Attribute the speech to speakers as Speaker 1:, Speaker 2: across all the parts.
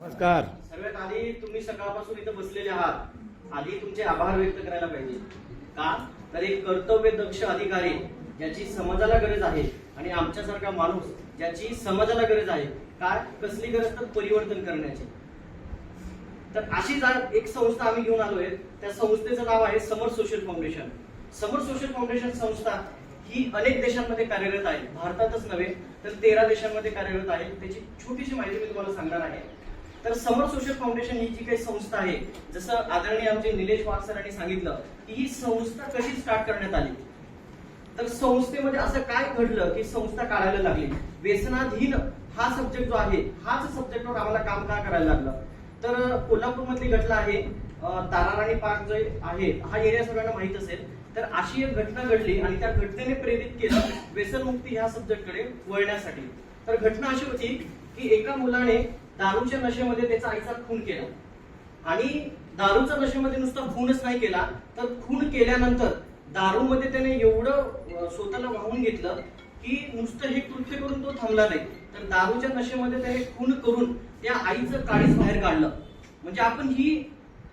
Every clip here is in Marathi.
Speaker 1: नमस्कार.
Speaker 2: सर्वात आधी तुम्ही सकाळपासून इथं बसलेले आहात, आधी तुमचे आभार व्यक्त करायला पाहिजे. का तर एक कर्तव्य दक्ष अधिकारी ज्याची समाजाला गरज आहे आणि आमच्यासारखा माणूस ज्याची समाजाला गरज आहे. काय कसली गरज तर परिवर्तन करण्याची. तर अशी एक संस्था आम्ही घेऊन आलोय. त्या संस्थेचं नाव आहे समर सोशल फाउंडेशन. समर सोशल फाउंडेशन संस्था ही अनेक देशांमध्ये कार्यरत आहे. भारतातच नव्हे तर 13 देशांमध्ये कार्यरत आहे. त्याची छोटीशी माहिती मी तुम्हाला सांगणार आहे. तर समर सोशल फाउंडेशन ही जी काही संस्था आहे, जसं आदरणीय आमचे निलेश वाघ सरांनी सांगितलं की ही संस्था कशी स्टार्ट करण्यात आली. तर संस्थेमध्ये असं काय घडलं की संस्था काढायला लागली. व्यसनाधीन हा सब्जेक्ट जो आहे, हाच सब्जेक्टवर आम्हाला काम का करायला लागलं. तर कोल्हापूरमधली घटना आहे ताराराणी पार्क जो आहे, हा एरिया सगळ्यांना माहित असेल. तर अशी एक घटना घडली आणि त्या घटनेने प्रेरित केलं व्यसनमुक्ती ह्या सब्जेक्टकडे वळण्यासाठी. तर घटना अशी होती की एका मुलाने दारूच्या नशेमध्ये त्याचा आईचा खून केला आणि दारूच्या नशेमध्ये नुसता खूनच नाही केला, तर खून केल्यानंतर दारूमध्ये त्याने एवढं स्वतःला वाहून घेतलं की नुसतं हे कृत्य करून तो थांबला नाही. तर दारूच्या नशेमध्ये त्याने खून करून त्या आईचं काळीच बाहेर काढलं. म्हणजे आपण ही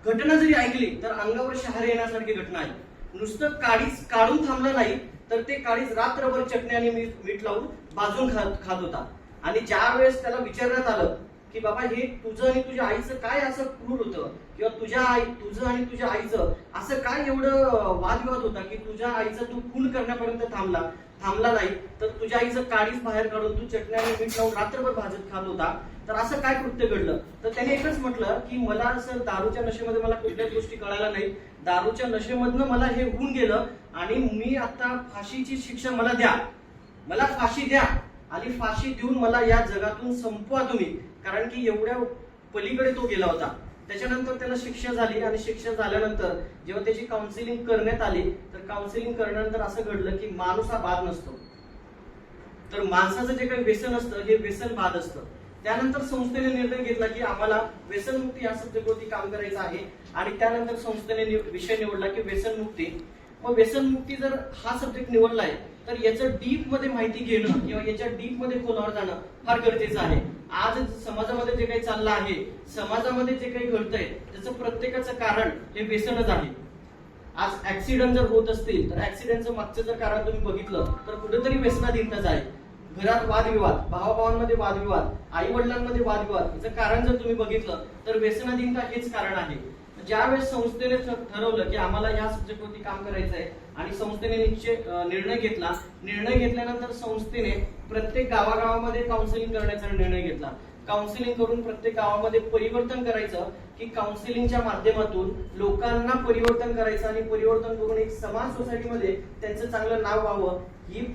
Speaker 2: घटना जरी ऐकली तर अंगावर शहारे येण्यासारखी घटना आहे. नुसतं काळीच काढून थांबला नाही, तर ते काळीच रात्रभर चटणी आणि मीठ लावून भाजून खात होता. आणि ज्या वेळेस त्याला विचारण्यात आलं की बाबा हे तुझं आणि तुझ्या आईचं काय असं क्रूर होतं, किंवा तुझं आणि तुझ्या आईचं असं काय एवढं वादविवाद होता की तुझ्या आईचं तू खून करण्यापर्यंत थांबला नाही, तर तुझ्या आईचं काळीच बाहेर काढून तू चटणी आणि मीठ लावून रात्रभर भाजत खात होता, तर असं काय कृत्य घडलं. तर त्याने एकच म्हटलं की मला असं दारूच्या नशेमध्ये मला कुठल्याच गोष्टी कळायला नाही. दारूच्या नशेमधनं मला हे होऊन गेलं आणि मी आता फाशीची शिक्षा मला द्या, मला फाशी द्या आणि फाशी देऊन मला या जगातून संपवा तुम्ही. कारण की एवढ्या पलीकडे तो गेला होता. त्याच्यानंतर त्याला शिक्षा झाली आणि शिक्षा झाल्यानंतर जेव्हा त्याची काउन्सिलिंग करण्यात आली, तर काउन्सिलिंग करण्यानंतर असं घडलं की माणूस हा बाद नसतो, तर माणसाचं जे काही व्यसन असतं हे व्यसन बाद असतं. त्यानंतर संस्थेने निर्णय घेतला की आम्हाला व्यसनमुक्ती या सब्जेक्टवरती काम करायचं आहे आणि त्यानंतर संस्थेने विषय निवडला की व्यसनमुक्ती. मग व्यसनमुक्ती जर हा सब्जेक्ट निवडलाय तर याचं डीप मध्ये माहिती घेणं किंवा याच्या डीप मध्ये खोलावर जाणं फार गरजेचं आहे. आज समाजामध्ये जे काही चाललं आहे, समाजामध्ये जे काही घडतंय त्याचं प्रत्येकाचं कारण हे व्यसनच आहे. आज ऍक्सिडेंट जर होत असतील तर ऍक्सिडेंटचं मागचं जर कारण तुम्ही बघितलं तर कुठेतरी व्यसनाधीनताच आहे. घरात वादविवाद, भावाभावांमध्ये वादविवाद, आई वडिलांमध्ये वादविवाद, याचं कारण जर तुम्ही बघितलं तर व्यसनाधीनता हेच कारण आहे. ज्यावेळेस संस्थेने ठरवलं की आम्हाला या सब्जेक्टवरती काम करायचं आहे आणि संस्थेने निर्णय घेतला. निर्णय घेतल्यानंतर संस्थेने प्रत्येक गावागावामध्ये काउन्सिलिंग करण्याचा निर्णय घेतला. काउन्सिलिंग करून प्रत्येक गावामध्ये परिवर्तन करायचं की काउन्सिलिंगच्या माध्यमातून लोकांना परिवर्तन करायचं आणि परिवर्तन करून एक समाज सोसायटीमध्ये त्यांचं चांगलं नाव व्हावं, ही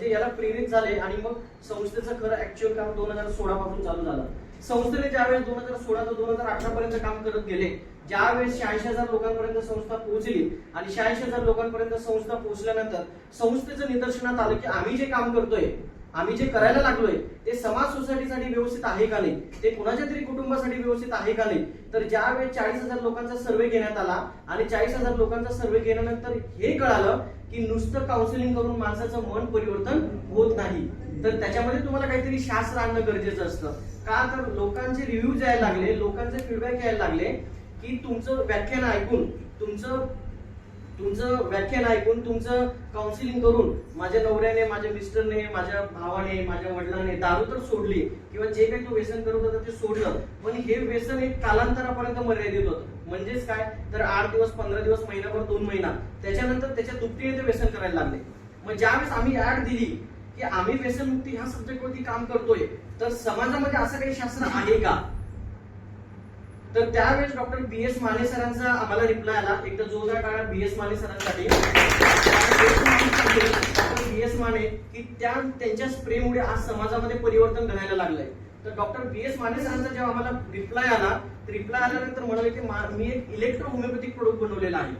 Speaker 2: याला प्रेरित झाले. आणि मग संस्थेचं खरं ऍक्च्युअल काम 2016 पासून चालू झालं. संस्थेने ज्यावेळेस 2016 ते 2018 पर्यंत काम करत गेले, ज्यावेळेस 86,000 लोकांपर्यंत संस्था पोहोचली आणि 86,000 लोकांपर्यंत संस्था पोहोचल्यानंतर संस्थेचं निदर्शनात आलं की आम्ही जे काम करतोय, आम्ही जे करायला लागलोय ते समाज सोसायटीसाठी व्यवस्थित आहे का नाही, ते कुणाच्या तरी कुटुंबासाठी व्यवस्थित आहे का नाही. तर ज्यावेळेस 40,000 लोकांचा सर्व्हे घेण्यात आला आणि 40,000 लोकांचा सर्व्हे केल्यानंतर हे कळालं की नुसतं काउन्सिलिंग करून माणसाचं मन परिवर्तन होत नाही, तर त्याच्यामध्ये तुम्हाला काहीतरी शास्त्र आणणं गरजेचं असतं. का तर लोकांचे रिव्ह्यूज यायला लागले, लोकांचे फीडबॅक यायला लागले की तुमचं व्याख्यान ऐकून, तुमचं व्याख्यान ऐकून, तुमचं काउन्सिलिंग करून माझ्या नवऱ्याने, माझ्या मिस्टरने, माझ्या भावाने, माझ्या वडिलांने दारू तर सोडली किंवा जे काही तो व्यसन करत होता ते सोडलं, पण हे व्यसन एक कालांतरापर्यंत मर्यादित होतं. म्हणजेच काय तर 8 दिवस, 15 दिवस, महिनाभर, 2 महिना, त्याच्यानंतर त्याच्या दुपटीने ते व्यसन करायला लागले. मग ज्यावेळेस आम्ही ऍड दिली की आम्ही व्यसनमुक्ती ह्या सब्जेक्टवरती काम करतोय, तर समाजामध्ये असं काही शास्त्र आहे का. तर त्यावेळेस डॉक्टर BS माने सरांचा आम्हाला रिप्लाय आला. एकदा जोरदार टाळ्या BS माने सरांसाठी. डॉक्टर BS माने की त्यांच्या स्प्रेमुळे आज समाजामध्ये परिवर्तन घडायला लागलंय. तर डॉक्टर BS माने सरांचा जेव्हा आम्हाला रिप्लाय आल्यानंतर म्हणाले की मी एक इलेक्ट्रो होमिओपॅथिक प्रोडक्ट बनवलेला आहे.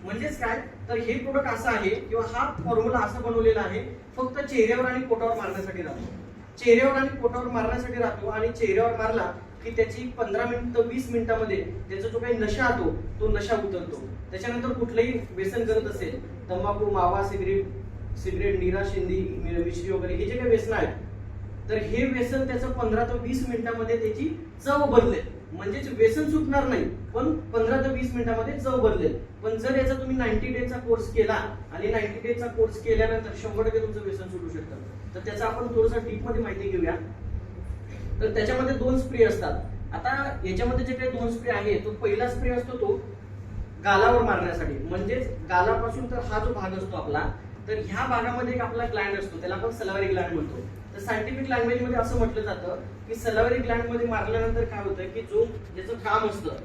Speaker 2: म्हणजेच काय तर हे प्रोडक्ट असं आहे किंवा हा फॉर्म्युला असा बनवलेला आहे, फक्त चेहऱ्यावर आणि पोटावर मारण्यासाठी राहतो. चेहऱ्यावर आणि पोटावर मारण्यासाठी राहतो आणि चेहऱ्यावर मारला की त्याची 15 मिनिटं 20 मिनिटांमध्ये त्याचा जो काही नशा होतो तो नशा उतरतो. त्याच्यानंतर कुठलंही व्यसन करत असेल, तंबाखू, मावा, सिगरेट, नीरा, शिंदी, मिश्री वगैरे हे जे काही व्यसन आहेत तर हे व्यसन त्याचं 15 ते 20 मिनिटांमध्ये त्याची चव बदलेल. म्हणजेच व्यसन सुटणार नाही, पण 15 ते 20 मिनिटांमध्ये चव बदलेल. पण जर याचा तुम्ही 90 डेचा कोर्स केला आणि 90 डेचा कोर्स केल्यानंतर 100% तुमचं व्यसन सुटू शकतं. तर त्याचा आपण थोडंसं डीप मध्ये माहिती घेऊया. तर त्याच्यामध्ये 2 स्प्रे असतात. आता याच्यामध्ये जे काही 2 स्प्रे आहे, तो पहिला स्प्रे असतो तो गालावर मारण्यासाठी, म्हणजेच गालापासून तर हा जो भाग असतो आपला, तर ह्या भागामध्ये एक आपला ग्लँड असतो, त्याला आपण सलावरी ग्लँड म्हणतो. तर सायंटिफिक लँग्वेज मध्ये असं म्हटलं जातं की सलावरी ग्लँड मध्ये मारल्यानंतर काय होतं की ज्याचं काम असतं,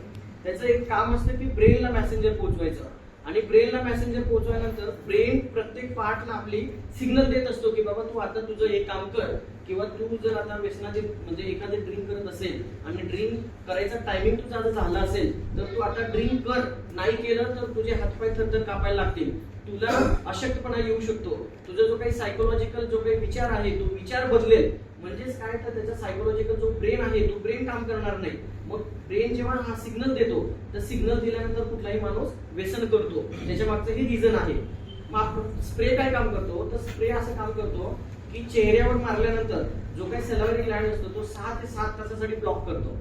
Speaker 2: त्याचं एक काम असतं की ब्रेनला मेसेंजर पोहोचवायचं. आणि ब्रेनला मेसेंजर पोहोचल्यानंतर ब्रेन प्रत्येक पार्टला आपली सिग्नल देत असतो की बाबा तू आता तुझं हे काम कर, किंवा तू जर आता व्यसनाचे म्हणजे एखादे ड्रिंक करत असेल आणि ड्रिंक करायचा टायमिंग तुझा आता झाला असेल, तर तू आता ड्रिंक कर. नाही केलं तर तुझे हातपाय थरथर कापायला लागतील, तुला अशक्तपणा येऊ शकतो, तुझा जो काही सायकोलॉजिकल जो काही विचार आहे तो विचार बदलेल. म्हणजेच काय, तर त्याचा सायकोलॉजिकल जो ब्रेन आहे तो ब्रेन काम करणार नाही. मग ब्रेन जेव्हा हा सिग्नल देतो, तर सिग्नल दिल्यानंतर कुठलाही माणूस व्यसन करतो. त्याच्या मागचं हे रिझन आहे. मग स्प्रे काय काम करतो, तर स्प्रे असं काम करतो की चेहऱ्यावर मारल्यानंतर जो काही सलावरी ग्लँड असतो तो 6 ते 7 तासासाठी ब्लॉक करतो.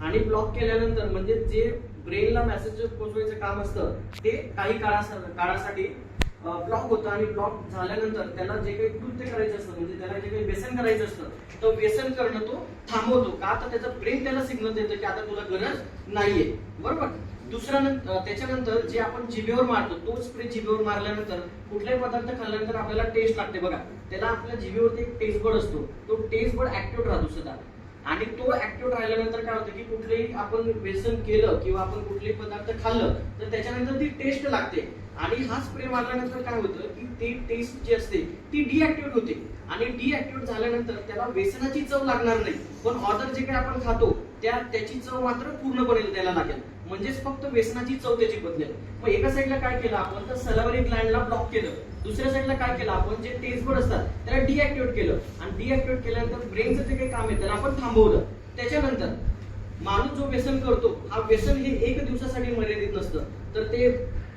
Speaker 2: आणि ब्लॉक केल्यानंतर म्हणजे जे ब्रेनला मेसेज पोहोचवायचं काम असतं ते काही काळासाठी ब्लॉक होतं. आणि ब्लॉक झाल्यानंतर त्याला जे काही कृत्य करायचं असतं, म्हणजे त्याला जे काही व्यसन करायचं असतं, तो व्यसन करणं तो थांबवतो. का, तर त्याचा ब्रेन त्याला सिग्नल देतो की आता तुला गरज नाहीये. बरोबर. त्याच्यानंतर जे आपण जिभेवर मारतो, तो स्प्रे जिभेवर मारल्यानंतर कुठलाही पदार्थ खाल्ल्यानंतर आपल्याला टेस्ट लागते बघा, त्याला आपल्या जिभेवरती एक टेस्ट बड असतो, तो टेस्ट बड ऍक्टिव्ह राहतो सदा. आणि तो ऍक्टिव्ह राहिल्यानंतर काय होतं की कुठलेही आपण व्यसन केलं किंवा आपण कुठलेही पदार्थ खाल्लं तर त्याच्यानंतर ती टेस्ट लागते. आणि हा स्प्रे मारल्यानंतर काय होतं की ती टेस्ट जी असते ती डिऍक्टिव्हेट होते. आणि डिऍक्टिव्हेट झाल्यानंतर त्याला व्यसनाची चव लागणार नाही, पण ऑदर जे काही आपण खातो त्याची चव मात्र पूर्णपणे द्यायला लागेल. म्हणजेच फक्त व्यसनाची चव त्याची बदलेल. मग एका साईडला काय केलं आपण, तर सलावरी ग्लँडला ब्लॉक केलं. दुसऱ्या साईडला काय केलं आपण, जे टेस्ट बड असतात त्याला डिऍक्टिव्हेट केलं. आणि डिऍक्टिव्हेट केल्यानंतर ब्रेनचं जे काही काम आहे त्याला आपण थांबवलं. त्याच्यानंतर माणूस जो व्यसन करतो, हा व्यसन हे 1 दिवसासाठी मर्यादित नसतं, तर ते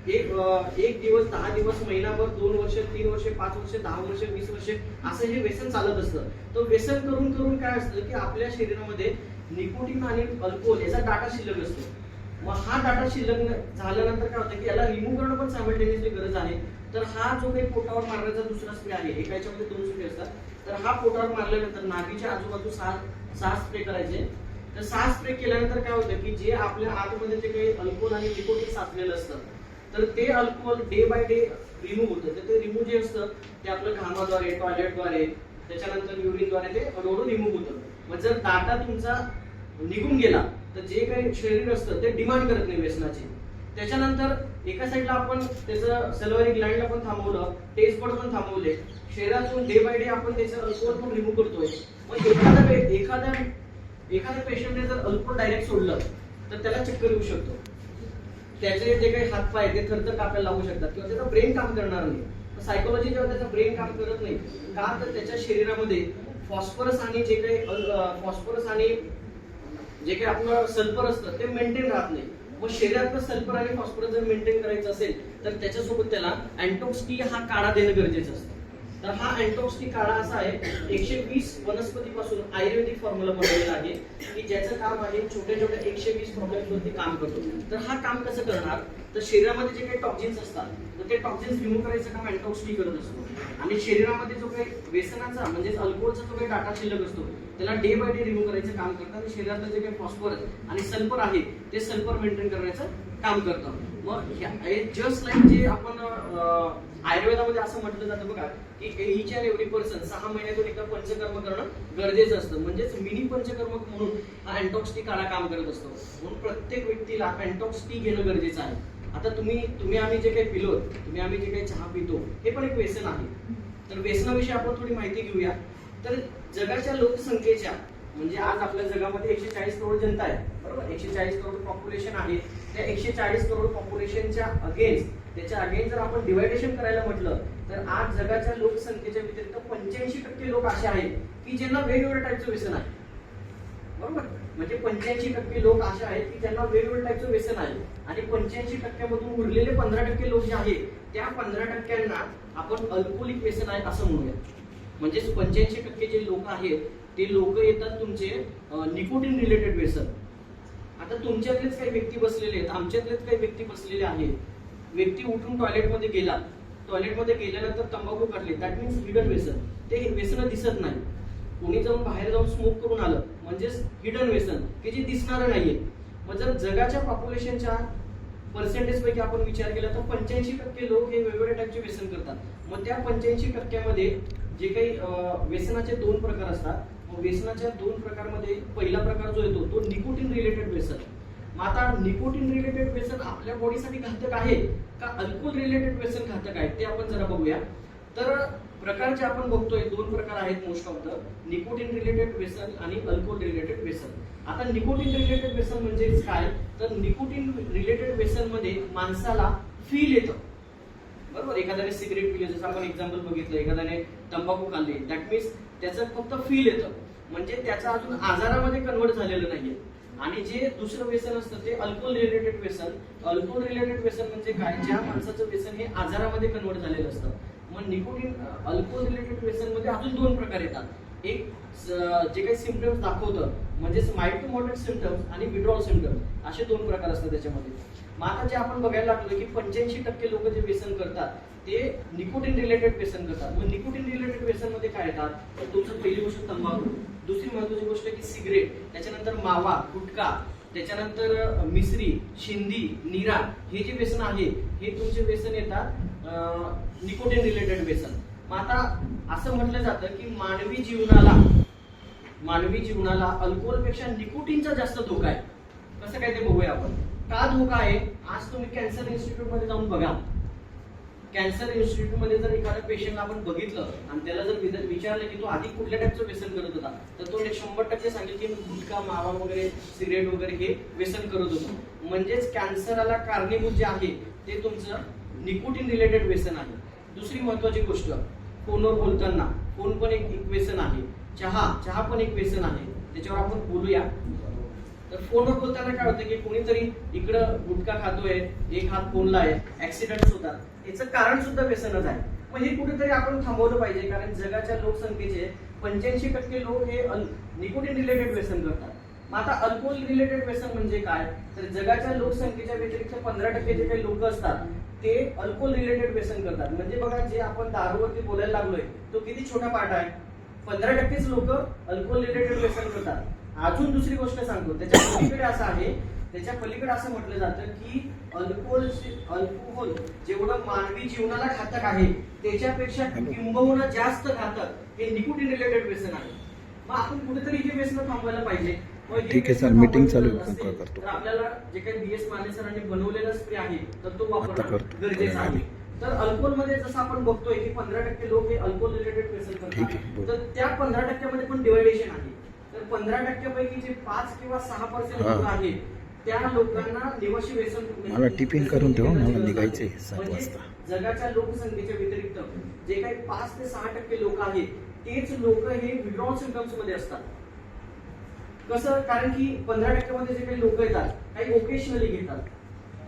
Speaker 2: एक दिवस, 10 दिवस, महिनाभर, 2 वर्ष, 3 वर्ष, 5 वर्ष, 10 वर्ष, 20 वर्ष असं हे व्यसन चालत असतं. तो व्यसन करून करून काय असतं की आपल्या शरीरामध्ये निकोटीन आणि अल्कोहोल याचा डाटा शिल्लक असतो. मग हा डाटा शिल्लक झाल्यानंतर काय होतं की याला रिमूव्ह करणं पण सायमल्टेनियसली गरज आहे. तर हा जो काही पोटावर मारण्याचा दुसरा स्प्रे आहे, एका याच्यामध्ये 2 स्प्रे असतात, तर हा पोटावर मारल्यानंतर नाभीच्या आजूबाजू 6 स्प्रे करायचे. तर 6 स्प्रे केल्यानंतर काय होतं की जे आपल्या आतमध्ये जे काही अल्कोहोल आणि निकोटीन साचलेलं असतं, तर ते alcohol day by day remove होतं. तर ते रिमूव्ह जे असतं ते आपलं घामाद्वारे, टॉयलेटद्वारे, त्याच्यानंतर युरिनद्वारे ते हळूहळू रिमूव्ह होतं. मग जर डाटा तुमचा निघून गेला तर जे काही शरीर असतं ते डिमांड करत नाही व्यसनाची. त्याच्यानंतर एका साईडला आपण त्याचं सलावरी ग्लँडला पण थांबवलं, टेस्ट बड पण थांबवले, शरीरातून डे बाय डे आपण त्याचं अल्कोहोल पण रिमूव्ह करतोय. मग एखाद्या पेशंटने जर अल्कोहोल डायरेक्ट सोडलं तर त्याला चक्कर येऊ शकतो, त्याचे जे काही हातपाय ते थरथर कापायला लागू शकतात, किंवा त्याचा ब्रेन काम करणार नाही. सायकोलॉजी जेव्हा त्याचा ब्रेन काम करत नाही, का, तर त्याच्या शरीरामध्ये फॉस्फरस आणि जे काही आपलं सल्फर असतं ते मेंटेन राहत नाही. मग शरीरातलं सल्फर आणि फॉस्फरस जर मेंटेन करायचं असेल तर त्याच्यासोबत त्याला अँटॉक्स टी हा काढा देणं गरजेचं असतं. तर हा अँटॉक्स टी काढा असा आहे, 120 वनस्पतीपासून आयुर्वेदिक फॉर्म्युला बनवलेला आहे की ज्याचं काम आहे छोट्या छोट्या 120 प्रॉब्लेम्सवरती काम करतो. तर हा काम कसं करणार, तर शरीरामध्ये जे काही टॉक्झिन्स असतात तर ते टॉक्झिन्स रिमूव्ह करायचं काम अँटॉक्स टी करत असतो. आणि शरीरामध्ये जो काही व्यसनाचा म्हणजे अल्कोहोलचा जो काही डाटा शिल्लक असतो त्याला डे बाय डे रिमूव्ह करायचं काम करतात. आणि शरीरातलं जे काही फॉस्फरस आणि सल्फर आहे ते सल्फर मेंटेन करण्याचं काम करतं. मग जस्ट लाईक जे आपण आयुर्वेदामध्ये असं म्हटलं जातं बघा की ईच अँड एव्हरी पर्सन 6 महिन्यातून एकदा पंचकर्म करणं गरजेचं असतं. म्हणजेच मिनी पंचकर्म म्हणून हा अँटॉक्स टी काढा काम करत असतो. म्हणून प्रत्येक व्यक्तीला अँटॉक्स टी घेणं गरजेचं आहे. आता तुम्ही आम्ही जे काही पिलो, आम्ही जे काही चहा पितो, हे पण एक व्यसन आहे. तर व्यसनाविषयी आपण थोडी माहिती घेऊया. तर जगाच्या लोकसंख्येच्या म्हणजे आज आपल्या जगामध्ये 140 करोड जनता आहे, बरोबर. 140 करोड पॉप्युलेशन आहे. त्या 140 करोड पॉप्युलेशनच्या त्याच्या अगेन्स्ट जर आपण डिवायडेशन करायला म्हटलं तर आज जगाच्या लोकसंख्येच्या व्यतिरिक्त 85% लोक असे आहेत की ज्यांना वेगवेगळ्या टाईपचं व्यसन आहे, बरोबर. म्हणजे 85% लोक असे आहेत की ज्यांना वेगवेगळ्या टाईपचं व्यसन आहे. आणि 85% मधून उरलेले 15% लोक जे आहेत त्या 15%ना आपण अल्कोहोलिक व्यसन आहे असं म्हणूया. म्हणजेच 85% जे लोक आहेत ते लोक येतात तुमचे निकोटीन रिलेटेड व्यसन. आता तुमच्यातलेच काही व्यक्ती बसलेले आहेत, आमच्यातलेच काही व्यक्ती बसलेले आहेत. व्यक्ती उठून टॉयलेटमध्ये गेला, टॉयलेटमध्ये गेल्यानंतर तंबाखू काढले, दॅट मीन्स हिडन व्यसन. ते व्यसन दिसत नाही. कोणी जाऊन बाहेर जाऊन स्मोक करून आलं म्हणजेच हिडन व्यसन, की जे दिसणारं नाहीये. मग जर जगाच्या पॉप्युलेशनच्या पर्सेंटेज पैकी आपण विचार केला तर 85% लोक हे वेगवेगळ्या टाईपचे व्यसन करतात. मग त्या 85%मध्ये जे काही व्यसनाचे 2 प्रकार असतात. मग व्यसनाच्या 2 प्रकारमध्ये पहिला प्रकार जो येतो तो निकोटीन रिलेटेड व्यसन. मग आता निकोटीन रिलेटेड व्यसन आपल्या बॉडीसाठी घातक आहे का अल्कोहोल रिलेटेड व्यसन घातक आहे ते आपण जरा बघूया. तर प्रकार जे आपण बघतोय 2 प्रकार आहेत most of the, nicotine related व्यसन आणि अल्कोहोल रिलेटेड व्यसन. आता निकोटीन रिलेटेड व्यसन म्हणजे काय, तर निकोटीन रिलेटेड व्यसन मध्ये माणसाला फील येतं. बरोबर, एखाद्याने सिगरेट पिले, जसं आपण एक्झाम्पल बघितलं, एखाद्याने तंबाखू खाल्ली, दॅट मीन्स त्याचं फक्त फील येतं, म्हणजे त्याचं अजून आजारामध्ये कन्वर्ट झालेलं नाहीये. आणि जे दुसरं व्यसन असतं ते अल्कोहोल रिलेटेड व्यसन. अल्कोहोल रिलेटेड व्यसन म्हणजे काय, ज्या माणसाचं व्यसन हे आजारामध्ये कन्वर्ट झालेलं असतं. मग निकोटीन अल्कोहोल रिलेटेड व्यसन मध्ये अजून 2 प्रकार येतात. एक जे काही सिम्पटम्स दाखवतं म्हणजेच माइल्ड टू मॉडरेट सिम्पटम्स आणि विड्रॉल सिम्पटम्स, असे 2 प्रकार असतात त्याच्यामध्ये. मग आता जे आपण बघायला लागलो की 85% लोक जे व्यसन करतात ते निकोटीन रिलेटेड व्यसन करतात. मग निकोटीन रिलेटेड व्यसन मध्ये काय येतात, तर तुमचं पहिली गोष्ट तंबाखू, दुसरी महत्वाची गोष्ट की सिगरेट, त्याच्यानंतर मावा, गुटखा, त्याच्यानंतर मिसरी, शिंदी, नीरा, हे जे व्यसन आहे हे तुमचे व्यसन येतात निकोटीन रिलेटेड व्यसन. मग आता असं म्हटलं जातं की मानवी जीवनाला अल्कोहोलपेक्षा निकोटीनचा जास्त धोका आहे. कसं काय ते बघूया आपण. का धोका आहे, आज तुम्ही कॅन्सर इन्स्टिट्यूट मध्ये जाऊन बघा. कॅन्सर इन्स्टिट्यूट मध्ये जर एखाद्या पेशंटला आपण बघितलं आणि त्याला जर विचारलं की तो आधी कुठल्या टाईपचं व्यसन करत होता, तर तो 100% सांगेल की गुटखा, मावा वगैरे, सिगरेट वगैरे हे व्यसन करत होतो. म्हणजेच कॅन्सरला कारणीभूत जे आहे ते तुमचं निकोटीन रिलेटेड व्यसन आहे. दुसरी महत्वाची गोष्ट, फोनवर बोलताना, फोन पण एक व्यसन आहे. चहा पण एक व्यसन आहे, त्याच्यावर आपण बोलूया. तर फोनवर बोलताना काय होतं की कोणीतरी इकडं गुटखा खातोय, एक हात फोनला आहे, ऍक्सिडेंट होतात. याचं कारण सुद्धा व्यसनच आहे. मग हे कुठेतरी आपण थांबवलं पाहिजे, कारण जगाच्या लोकसंख्येचे 85% लोक हे निकोटीन रिलेटेड व्यसन करतात. मग आता अल्कोहोल रिलेटेड व्यसन म्हणजे काय, तर जगाच्या लोकसंख्येच्या व्यतिरिक्त 15% जे काही लोक असतात ते अल्कोहोल रिलेटेड व्यसन करतात. म्हणजे बघा, जे आपण दारूवरती बोलायला लागलोय तो किती छोटा पार्ट आहे. 15%च लोक अल्कोहोल रिलेटेड व्यसन करतात. अजून दुसरी गोष्ट सांगतो, त्याच्या पलीकडे असं आहे, त्याच्या पलीकडे असं म्हटलं जातं की अल्कोहोल जेवढं मानवी जीवनाला घातक आहे त्याच्यापेक्षा किंबहुना जास्त घातक हे निकोटीन रिलेटेड व्यसन आहे. मग आपण कुठेतरी हे व्यसन थांबवायला पाहिजे.
Speaker 1: ठीक आहे सर, मीटिंग चालू करतो.
Speaker 2: तर आपल्याला जे काही BS माने सरांनी बनवलेला स्प्रे आहे तर तो वापरणं गरजेचं आहे. तर अल्कोहोल मध्ये जसं आपण बघतोय की 15% लोक हे अल्कोहोल रिलेटेड व्यसन करतात, तर त्या 15% मध्ये पण डिवायडेशन आहे. तर 15% पैकी जे 5 किंवा 6% लोक आहेत त्या लोकांना निवासी व्यसन,
Speaker 1: मला टिफिन करून ठेवा, मला निघायचंय 7 वाजता.
Speaker 2: जगाच्या लोकसंख्येच्या व्यतिरिक्त जे काही 5 ते 6% लोक आहेत तेच लोक हे विड्रॉल सिम्पटम्स मध्ये असतात. कसं, कारण की 15% मध्ये जे काही लोक येतात काही ओकेशनली घेतात,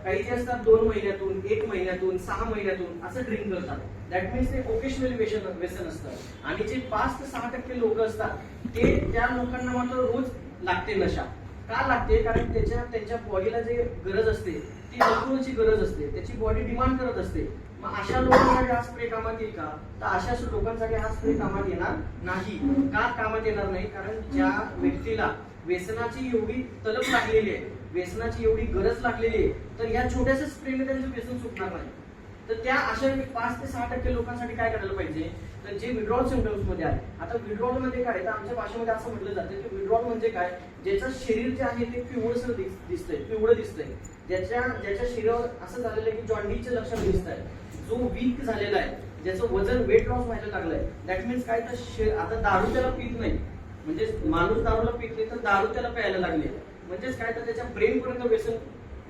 Speaker 2: काही जे असतात 2 महिन्यातून, 1 महिन्यातून, 6 महिन्यातून असं ड्रिंक करतात. दॅट मीन्स ते ओकेशनली व्यसन असतं. आणि जे 5 ते 6% लोक असतात ते त्या लोकांना मात्र रोज लागते नशा. का लागते, कारण त्यांच्या बॉडीला जे गरज असते ती अल्कोहोलची गरज असते, त्याची बॉडी डिमांड करत असते. मग अशा लोकांसाठी हा स्प्रे कामात येईल का, तर अशा लोकांसाठी हा स्प्रे कामात येणार नाही. का कामात येणार नाही, कारण ज्या व्यक्तीला व्यसनाची एवढी तलप लागलेली आहे, व्यसनाची एवढी गरज लागलेली आहे, तर या छोट्याशा स्प्रेने त्यांचं व्यसन सुटणार नाही. तर त्या अशा 5 ते 6% लोकांसाठी काय करायला पाहिजे, तर जे विड्रॉल सिम्पटम्स मध्ये आहे. आता विड्रॉल मध्ये काय, तर आमच्या भाषेमध्ये असं म्हटलं जातं की विड्रॉल म्हणजे काय, ज्याचं शरीर जे आहे ते पिवळसर दिसतंय, पिवळं दिसतंय, ज्याच्या शरीरावर असं झालेलं आहे की जॉन्डिसचे लक्षण दिसत आहे, जो वीक झालेला आहे, ज्याचं वजन वेट लॉस व्हायला लागलंय. दॅट मीन्स काय, तर आता दारू त्याला पित नाही, म्हणजे माणूस दारूला पित नाही तर दारू त्याला प्यायला लागले. म्हणजेच काय, तर त्याच्या ब्रेन पर्यंत व्यसन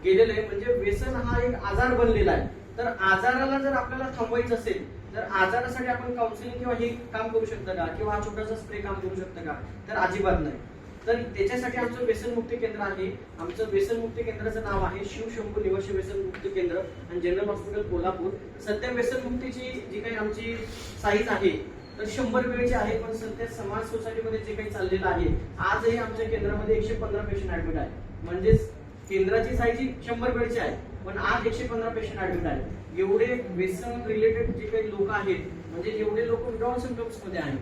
Speaker 2: गेलेलं आहे. म्हणजे व्यसन हा एक आजार बनलेला आहे. तर आजाराला जर आपल्याला थांबवायचं असेल तर आजारासाठी आपण काउन्सिलिंग किंवा हे काम करू शकतं का, किंवा हा छोटासा स्प्रे काम करू शकतं का, तर अजिबात नाही. तर त्याच्यासाठी आमचं व्यसनमुक्ती केंद्र आहे. आमचं व्यसनमुक्ती केंद्राचं नाव आहे शिवशंभू निवासी व्यसनमुक्ती केंद्र आणि जनरल हॉस्पिटल कोल्हापूर. सध्या व्यसनमुक्तीची जी काही आमची साईज आहे तर 100 बेडचे आहे. पण सध्या समाज सोसायटीमध्ये जे काही चाललेलं आहे, आजही आमच्या केंद्रामध्ये 115 पेशंट ऍडमिट आहे. म्हणजेच केंद्राची साईज 100 बेडची आहे, पण आज 115 पेशंट ऍडमिट आहे. एवढे व्यसन रिलेटेड जे काही लोक आहेत, म्हणजे एवढे लोक विड्रॉल सिम्पटम्स मध्ये आहेत.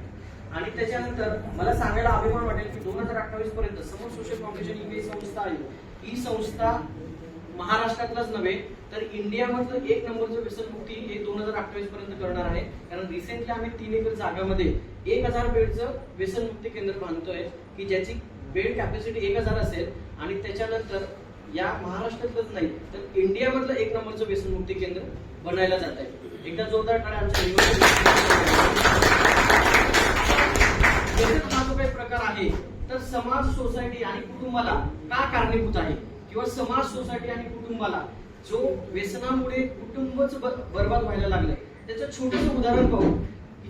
Speaker 2: आणि त्याच्यानंतर मला सांगायला अभिमान वाटेल की 2028 पर्यंत समर सोशल फाउंडेशन ही संस्था आहे, ही संस्था महाराष्ट्रातलाच नव्हे तर इंडियामधलं 1 नंबरचं व्यसनमुक्ती हे 2028 पर्यंत करणार आहे. कारण रिसेंटली आम्ही 3 एकर जागामध्ये 1000 बेडचं व्यसनमुक्ती केंद्र बांधतोय की ज्याची बेड कॅपॅसिटी 1000 असेल. आणि त्याच्यानंतर या महाराष्ट्रातलंच नाही तर इंडियामधलं 1 नंबरचं व्यसनमुक्ती केंद्र बनायला जात आहे. एकदा जोरदार टाळ्या आमच्या हा जो काही प्रकार आहे तर समाज सोसायटी आणि कुटुंबाला का कारणीभूत आहे, किंवा समाज सोसायटी आणि कुटुंबाला जो व्यसनामुळे कुटुंबच बर्बाद व्हायला लागलंय त्याचं छोटंसं उदाहरण पाहू.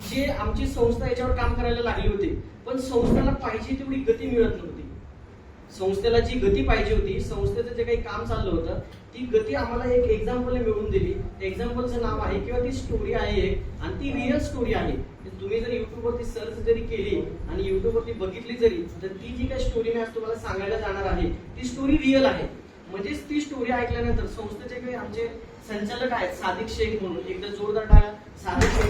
Speaker 2: जे आमची संस्था याच्यावर काम करायला लागली होती, पण संस्थेला पाहिजे तेवढी गती मिळत नव्हती. संस्थेला जी गती पाहिजे होती, संस्थेचं जे काही काम चाललं होतं ती गती आम्हाला एक एक्झाम्पल मिळवून दिली. एक्झाम्पलचं नाव आहे किंवा ती स्टोरी आहे एक, आणि ती रिअल स्टोरी आहे. तुम्ही जर युट्यूबवरती सर्च जरी केली आणि युट्यूबवरती बघितली जरी, तर ती जी काही स्टोरी मी आज तुम्हाला सांगायला जाणार आहे ती स्टोरी रिअल आहे. म्हणजेच ती स्टोरी ऐकल्यानंतर संस्थेचे काही आमचे संचालक आहेत सादिक शेख म्हणून, एकदा जोरदार टाळ्या. सादिक शेख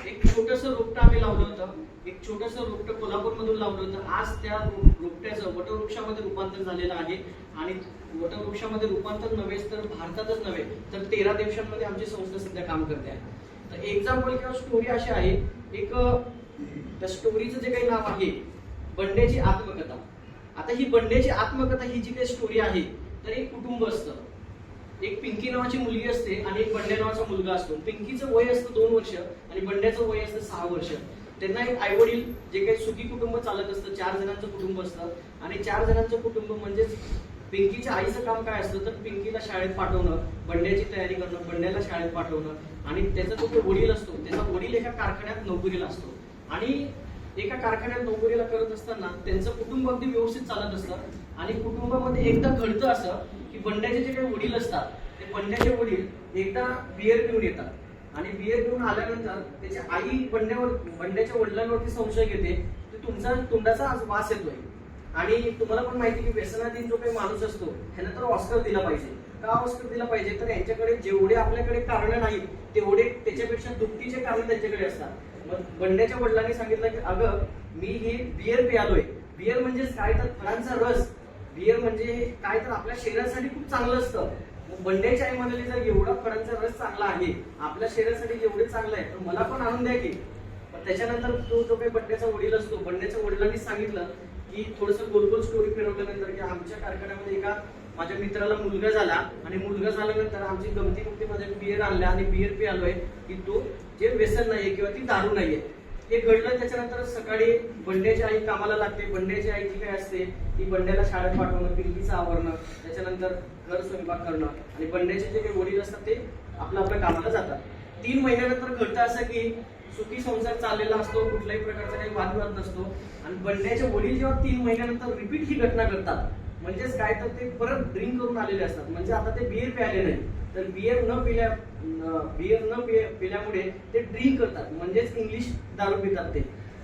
Speaker 2: एक छोटंसं रोपटं आम्ही लावलं होतं, एक छोटंसं रोपटं कोल्हापूरमधून लावलं होतं. आज त्या रोपट्याचं वटवृक्षामध्ये रूपांतर झालेलं आहे. आणि वटवृक्षामध्ये रूपांतर नव्हे तर भारतातच नव्हे तर 13 देशांमध्ये आमची संस्था सध्या काम करते आहे. तर एक्झाम्पल किंवा स्टोरी अशी आहे, एक त्या स्टोरीचं जे काही नाव आहे बंड्याची आत्मकथा. आता ही बंड्याची आत्मकथा ही जी काही स्टोरी आहे तर एक कुटुंब असतं. एक पिंकी नावाची मुलगी असते आणि एक बंड्या नावाचा मुलगा असतो. पिंकीचं वय असतं 2 वर्ष आणि बंड्याचं वय असतं 6 वर्ष. त्यांना एक आई वडील जे काही सुखी कुटुंब चालत असतं, 4 जणांचं कुटुंब असतं. आणि 4 जणांचं कुटुंब म्हणजेच पिंकीच्या आईचं काम काय असतं तर पिंकीला शाळेत पाठवणं, बंड्याची तयारी करणं, बंड्याला शाळेत पाठवणं. आणि त्याचा जो वडील असतो त्याचा वडील एका कारखान्यात नोकरीला असतो. आणि एका कारखान्यात नोकरीला करत असताना त्यांचं कुटुंब अगदी व्यवस्थित चालत असतं. आणि कुटुंबामध्ये एकदा घडतं असं की बंड्याचे जे काही वडील असतात ते बंड्याचे वडील एकदा बियर पिऊन येतात. आणि बियर पिऊन आल्यानंतर त्याची आई बंड्याच्या वडिलांवरती संशय घेते की तुमचा तोंडाचा आज वास येतोय. आणि तुम्हाला पण माहिती की व्यसनाधीन जो काही माणूस असतो ह्यानं तर ऑस्कर दिला पाहिजे. का ऑस्कर दिला पाहिजे तर यांच्याकडे जेवढे आपल्याकडे कारण नाहीत तेवढे त्याच्यापेक्षा दुपटीचे कारण त्यांच्याकडे असतात. मग बंड्याच्या वडिलांनी सांगितलं की अगं मी हे बियर प्यालोय. बियर म्हणजे काय तर फळांचा रस. बियर म्हणजे काय तर आपल्या शरीरासाठी खूप चांगलं असतं. बंड्याची आई म्हणाली जर एवढा फळांचा रस चांगला आहे, आपल्या शरीरासाठी जेवढे चांगलं आहे तर मला पण आणून द्या की. त्याच्यानंतर तो जो काही बंड्याचा वडील असतो, बंड्याच्या वडिलांनी सांगितलं की थोडंसं गोल स्टोरी फिरवल्यानंतर की आमच्या कारखान्यामध्ये एका माझ्या मित्राला मुलगा झाला आणि मुलगा झाल्यानंतर आमची गमती मुक्तीमध्ये बियर आणल्या आणि बियर प्यालोय की तो जे व्यसन नाहीये किंवा ती दारू नाहीये. हे घडलं. त्याच्यानंतर सकाळी बंड्याची आई कामाला लागते. बंड्याची आई जी काय असते ती बंड्याला शाळेत पाठवणं, पिंकीचं आवरणं, त्याच्यानंतर घर स्वयंपाक करणं. आणि बंड्याचे जे काही वडील असतात ते आपल्या कामाला जातात. 3 महिन्यानंतर घडतं असं की सुखी संसार चाललेला असतो, कुठल्याही प्रकारचा काही वादविवाद नसतो. आणि बंड्याचे वडील जेव्हा 3 महिन्यानंतर रिपीट ही घटना करतात, म्हणजेच काय तर ते परत ड्रिंक करून आलेले असतात. म्हणजे आता ते बियर प्यायले नाही तर बियर न पिल्यामुळे ते ड्रिंक करतात, म्हणजेच इंग्लिश दारू पितात ते.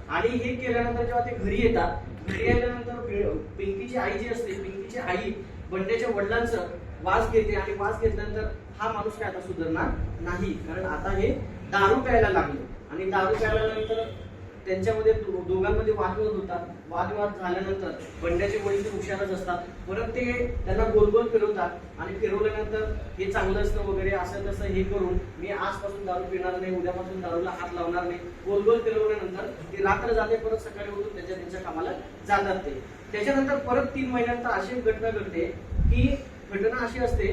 Speaker 2: आणि हे केल्यानंतर जेव्हा ते घरी येतात, घरी आल्यानंतर पिंकीची आई जी असते, पिंकीची आई बंड्याच्या वडिलांचं वास घेते. आणि वास घेतल्यानंतर हा माणूस काय आता सुधारणार नाही, कारण आता हे दारू प्यायला लागले. आणि दारू प्यायल्यानंतर त्यांच्यामध्ये दोघांमध्ये वादविवाद होतात. वादविवाद झाल्यानंतर बंड्याचे वडील हुशारच असतात. परत ते त्यांना गोल फिरवतात आणि फिरवल्यानंतर हे चांगलं असतं वगैरे असं तसं हे करून मी आजपासून दारू पिणार नाही, उद्यापासून दारूला हात लावणार नाही. गोल फिरवल्यानंतर ती रात्र जाते, परत सकाळी उठून त्यांच्या कामाला जातात ते. त्याच्यानंतर परत 3 महिन्यानंतर अशी एक घटना घडते की घटना अशी असते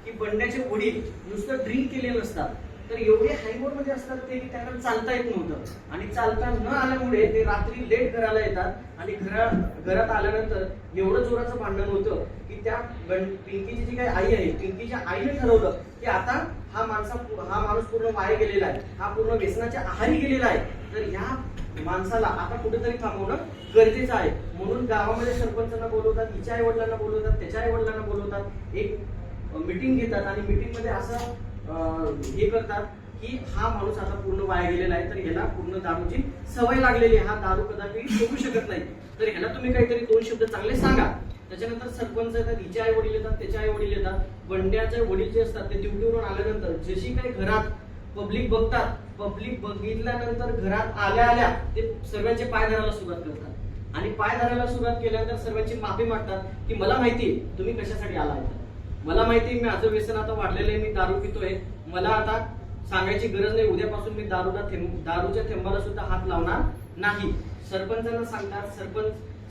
Speaker 2: की बंड्याचे वडील नुसतं ड्रिंक केलेलं नसतात तर एवढे हँगओव्हर मध्ये असतात ते की त्यांना चालता येत नव्हतं. आणि चालता न आल्यामुळे ते रात्री लेट घराला येतात. आणि घरात आल्यानंतर एवढं जोराचं भांडण होतं की त्या पिंकीची जी काही आई आहे, पिंकीच्या आईने ठरवलं की आता हा माणूस पूर्ण वाया गेलेला आहे, हा पूर्ण व्यसनाच्या आहारी गेलेला आहे, तर ह्या माणसाला आता कुठेतरी थांबवणं गरजेचं आहे. म्हणून गावामध्ये सरपंचांना बोलवतात, हिच्या आई वडिलांना बोलवतात, त्याच्या आई वडिलांना बोलवतात, एक मीटिंग घेतात. आणि मीटिंग मध्ये असं हे करतात की हा माणूस आता पूर्ण वाया गेलेला आहे, तर ह्याला पूर्ण दारूची सवय लागलेली आहे, हा दारू कदापि सोडू शकत नाही, तर ह्याला तुम्ही काहीतरी 2 शब्द चांगले सांगा. त्याच्यानंतर सरपंच येतात, हिचे आई वडील येतात, त्याचे आई वडील येतात. बंड्याचे वडील जे असतात ते ड्युटीवरून आल्यानंतर जशी काही घरात पब्लिक बघतात, पब्लिक बघितल्यानंतर घरात आल्या आल्या ते सर्वांचे पाय धरायला सुरुवात करतात आणि पाय धरायला सुरुवात केल्यानंतर सर्वांची माफी मागतात की मला माहिती तुम्ही कशासाठी आलाय, मला माहिती माझं व्यसन आता वाढलेलं आहे, मी दारू पितोय, मला आता सांगायची गरज नाही, उद्यापासून मी दारूच्या थेंबाला सुद्धा हात लावणार नाही. सरपंचांना सांगतात,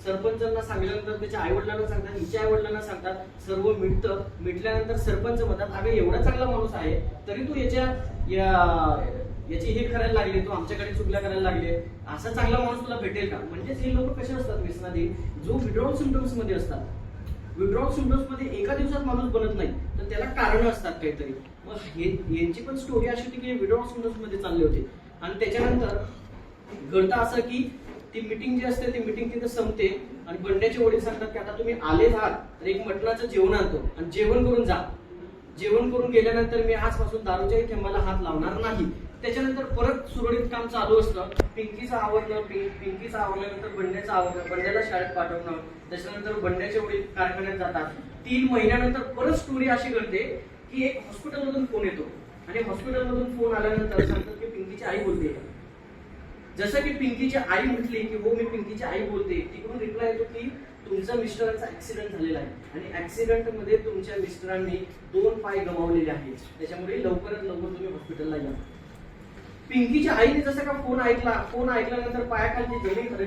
Speaker 2: सरपंचांना सांगितल्यानंतर त्याच्या आई वडिलांना सांगतात, हिच्या आई वडिलांना सांगतात, सर्व मिटल्यानंतर सरपंच म्हणतात अगं एवढा चांगला माणूस आहे तरी तू याची हे करायला लागले, तू आमच्याकडे चुकल्या करायला लागले, असा चांगला माणूस तुला भेटेल का. म्हणजेच हे लोक कसे असतात व्यसनाधीन, जो विड्रॉल सिम्पटम्स मध्ये असतात. विड्रॉल सिम्पटम्स मध्ये एका दिवसात माणूस बनत नाही, तर त्याला कारण असतात काहीतरी. मग यांची पण स्टोरी अशी होती की विड्रॉल सिम्पटम्स मध्ये चालले होते आणि त्याच्यानंतर घडतं असं की ती मीटिंग जी असते ती मीटिंग तिथे संपते आणि बंड्याचे वडील सांगतात की आता तुम्ही आलेच आहात तर एक मटणाचं जेवण आणतो आणि जेवण करून जा. जेवण करून गेल्यानंतर मी आजपासून दारूच्याही थेंबाला हात लावणार नाही. त्याच्यानंतर परत सुरळीत काम चालू असतं. पिंकीचं आवरल्यानंतर बंड्याचं आवरणं, बंड्याला शाळेत पाठवणं, त्याच्यानंतर बंड्याचे वडील कारखान्यात जातात. 3 महिन्यानंतर परत स्टोरी अशी घडते की एक हॉस्पिटलमधून फोन येतो आणि हॉस्पिटलमधून फोन आल्यानंतर सांगतात की पिंकीची आई बोलते. जसं की पिंकीची आई म्हटली की हो मी पिंकीची आई बोलते, तिकडून रिप्लाय येतो की तुमच्या मिस्टरांचा ऍक्सिडेंट झालेला आहे आणि ऍक्सिडेंट मध्ये तुमच्या मिस्टरांनी 2 पाय गमावलेले आहेत, त्याच्यामुळे लवकरात लवकर तुम्ही हॉस्पिटलला या. पिंकीच्या आईने जसं का फोन ऐकल्यानंतर पायाखाली जमीन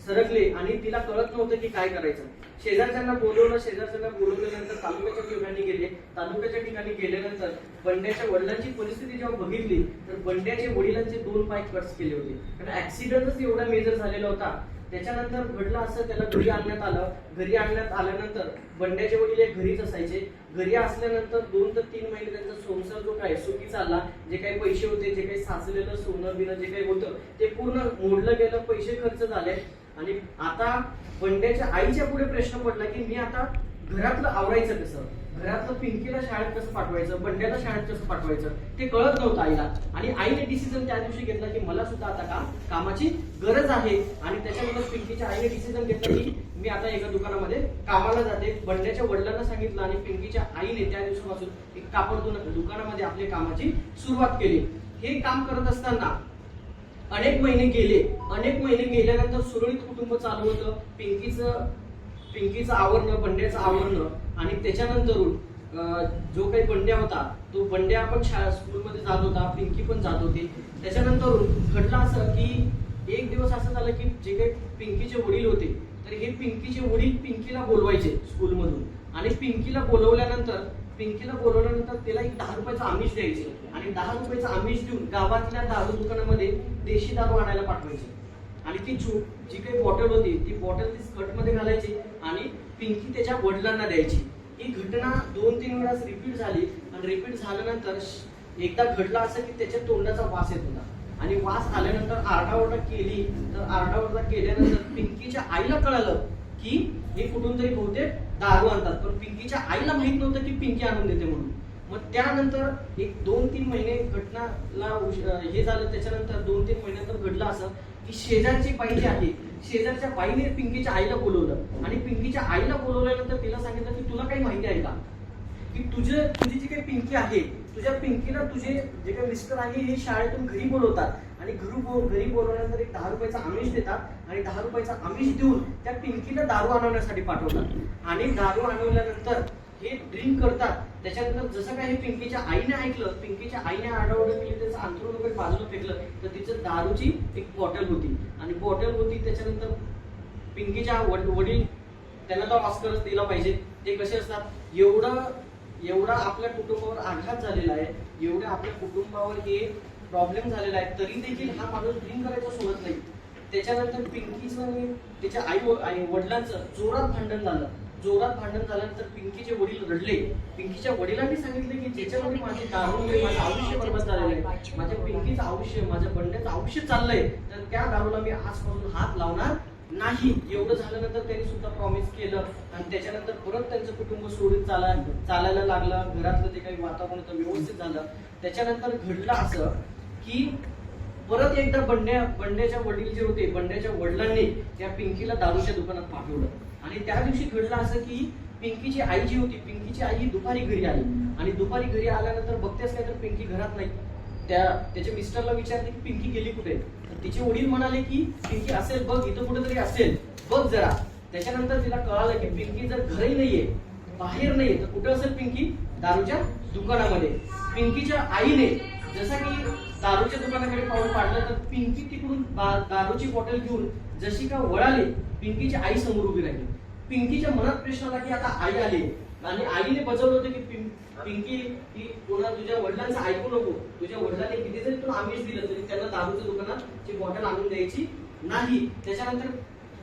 Speaker 2: सरकले आणि तिला कळत नव्हतं की काय करायचं. शेजारच्यांना बोलवल्यानंतर तालुक्याच्या ठिकाणी गेले. तालुक्याच्या ठिकाणी गेल्यानंतर बंड्याच्या वडिलांची परिस्थिती जेव्हा बघितली तर बंड्याच्या वडिलांचे 2 पाय कट्स केले होते, कारण ऍक्सिडेंटच एवढा मेजर झालेला होता. त्याच्यानंतर घडलं असं, त्याला घरी आणण्यात आलं. घरी आणण्यात आल्यानंतर बंड्याचे वडील एक घरीच असायचे. घरी असल्यानंतर 2 ते 3 महिने त्यांचा संसार जो काय सुखी चालला. जे काही पैसे होते, जे काही साचलेलं सोनं बिनं जे काही होतं ते पूर्ण मोडलं गेलं, पैसे खर्च झाले. आणि आता बंड्याच्या आईच्या पुढे प्रश्न पडला की मी आता घरातलं आवरायचं कसं, घरातलं पिंकीला शाळेत कसं पाठवायचं, बंड्याला शाळेत कसं पाठवायचं ते कळत नव्हतं आईला. आणि आईने डिसिजन त्या दिवशी घेतला की मला सुद्धा आता कामाची गरज आहे. आणि त्याच्यानंतर पिंकीच्या आईने डिसिजन घेतला की मी आता एका दुकानामध्ये कामाला जाते. बंड्याच्या वडिलांना सांगितलं आणि पिंकीच्या आईने त्या दिवसापासून एक कापड दुकानामध्ये आपल्या कामाची सुरुवात केली. हे काम करत असताना अनेक महिने गेल्यानंतर सुरळीत कुटुंब चालू होतं. पिंकीचं आवरणं, बंड्याचं आवरणं आणि त्याच्यानंतरून जो काही बंड्या होता तो बंड्या पण स्कूलमध्ये जात होता, पिंकी पण जात होती. त्याच्यानंतरून घडलं असं की एक दिवस असं झालं की जे काही पिंकीचे वडील होते तर हे पिंकीचे वडील पिंकीला बोलवायचे स्कूलमधून आणि पिंकीला बोलवल्यानंतर त्याला एक 10 रुपयाचं आमिष द्यायचे आणि 10 रुपयाचं आमिष देऊन गावातल्या दारू दुकानामध्ये देशी दारू आणायला पाठवायचे. आणि ती जी काही बॉटल होती ती बॉटल ती स्कर्टमध्ये घालायची आणि पिंकी त्याच्या वडिलांना द्यायची. ही घटना 2-3 वेळा रिपीट झाली आणि रिपीट झाल्यानंतर एकदा घडलं असं की त्याच्या तोंडाचा वास येत होता आणि वास आल्यानंतर आरडाओरडा केल्यानंतर पिंकीच्या आईला कळालं की हे कुठून तरी बहुतेक दारू आणतात, पण पिंकीच्या आईला माहित नव्हतं की पिंकी आणून देते म्हणून. मग त्यानंतर एक 2-3 महिने घटनाला हे झालं. त्याच्यानंतर 2-3 महिन्यानंतर घडलं असं की शेजारची बाई जी आहे, शेजारच्या बाईने पिंकीच्या आईला बोलवलं आणि पिंकीच्या आईला बोलवल्यानंतर तिला सांगितलं की तुला काही माहिती आहे का की तुझी जी काही पिंकी आहे, तुझ्या पिंकीला तुझे जे काही मिस्टर आहे हे शाळेतून घरी बोलवतात आणि घरी बोलवल्यानंतर एक 10 रुपयाचा आमिष देतात आणि 10 रुपयाचा आमिष देऊन त्या पिंकीला दारू आणवण्यासाठी पाठवतात आणि दारू आणवल्यानंतर हे ड्रिंक करतात. त्याच्यानंतर जसं काही पिंकीच्या आईने ऐकलं, पिंकीच्या आईने आरडाओरडा केली, त्याचं अंथरूण वगैरे बाजूला फेकलं तर तिचं दारूची एक बॉटल होती आणि बॉटल होती. त्याच्यानंतर पिंकीच्या वडील त्यांना तो ऑस्करच दिला पाहिजे. ते कसे असतात, एवढा आपल्या कुटुंबावर आघात झालेला आहे, एवढ्या आपल्या कुटुंबावर हे प्रॉब्लेम झालेला आहे, तरी देखील हा माणूस ड्रिंक करायचं सोडत नाही. त्याच्यानंतर पिंकीचं आणि त्याच्या आई वडिलांचं जोरात भांडण झाल्यानंतर पिंकीचे वडील रडले. पिंकीच्या वडिलांनी सांगितले की ज्याच्यामध्ये माझे दारूमुळे माझं आयुष्य बर्बाद झालेलं आहे, माझ्या पिंकीचं आयुष्य, माझ्या बंड्याचं आयुष्य चाललंय, तर त्या दारूला मी आजपासून हात लावणार नाही. एवढं झाल्यानंतर त्यांनी सुद्धा प्रॉमिस केलं आणि त्याच्यानंतर परत त्यांचं कुटुंब सोडून चालायला लागलं. घरातलं जे काही वातावरण होतं व्यवस्थित झालं. त्याच्यानंतर घडलं असं की परत एकदा बंड्याच्या वडील जे होते, बंड्याच्या वडिलांनी त्या पिंकीला दारूच्या दुकानात पाठवलं आणि त्या दिवशी घडलं असं की पिंकीची आई जी होती, पिंकीची आई ही दुपारी घरी आली आणि दुपारी घरी आल्यानंतर बघतेच काय तर पिंकी घरात नाही. त्याच्या मिस्टरला विचारते की पिंकी गेली कुठे. तर तिचे वडील म्हणाले की पिंकी असेल बघ, इथं कुठेतरी असेल, बघ जरा. त्याच्यानंतर तिला कळालं की पिंकी जर घरी नाहीये, बाहेर नाहीये, तर कुठे असेल पिंकी? दारूच्या दुकानामध्ये. पिंकीच्या आईने जसा की दारूच्या दुकानाकडे पाऊल पाडलं तर पिंकी तिकडून दारूची बॉटल घेऊन जशी का वळाली, पिंकीची आई समोर उभी राहिली. पिंकीच्या मनात प्रश्न आला की आता आई आली आणि आईने बजावलं होतं की पिंकी ही कोणा तुझ्या वडिलांचं ऐकू नको. तुझ्या वडिलांनी किती जरी तुला आमिष दिलं तरी त्यांना दारूच्या दुकानाची बॉटल आणून द्यायची नाही. त्याच्यानंतर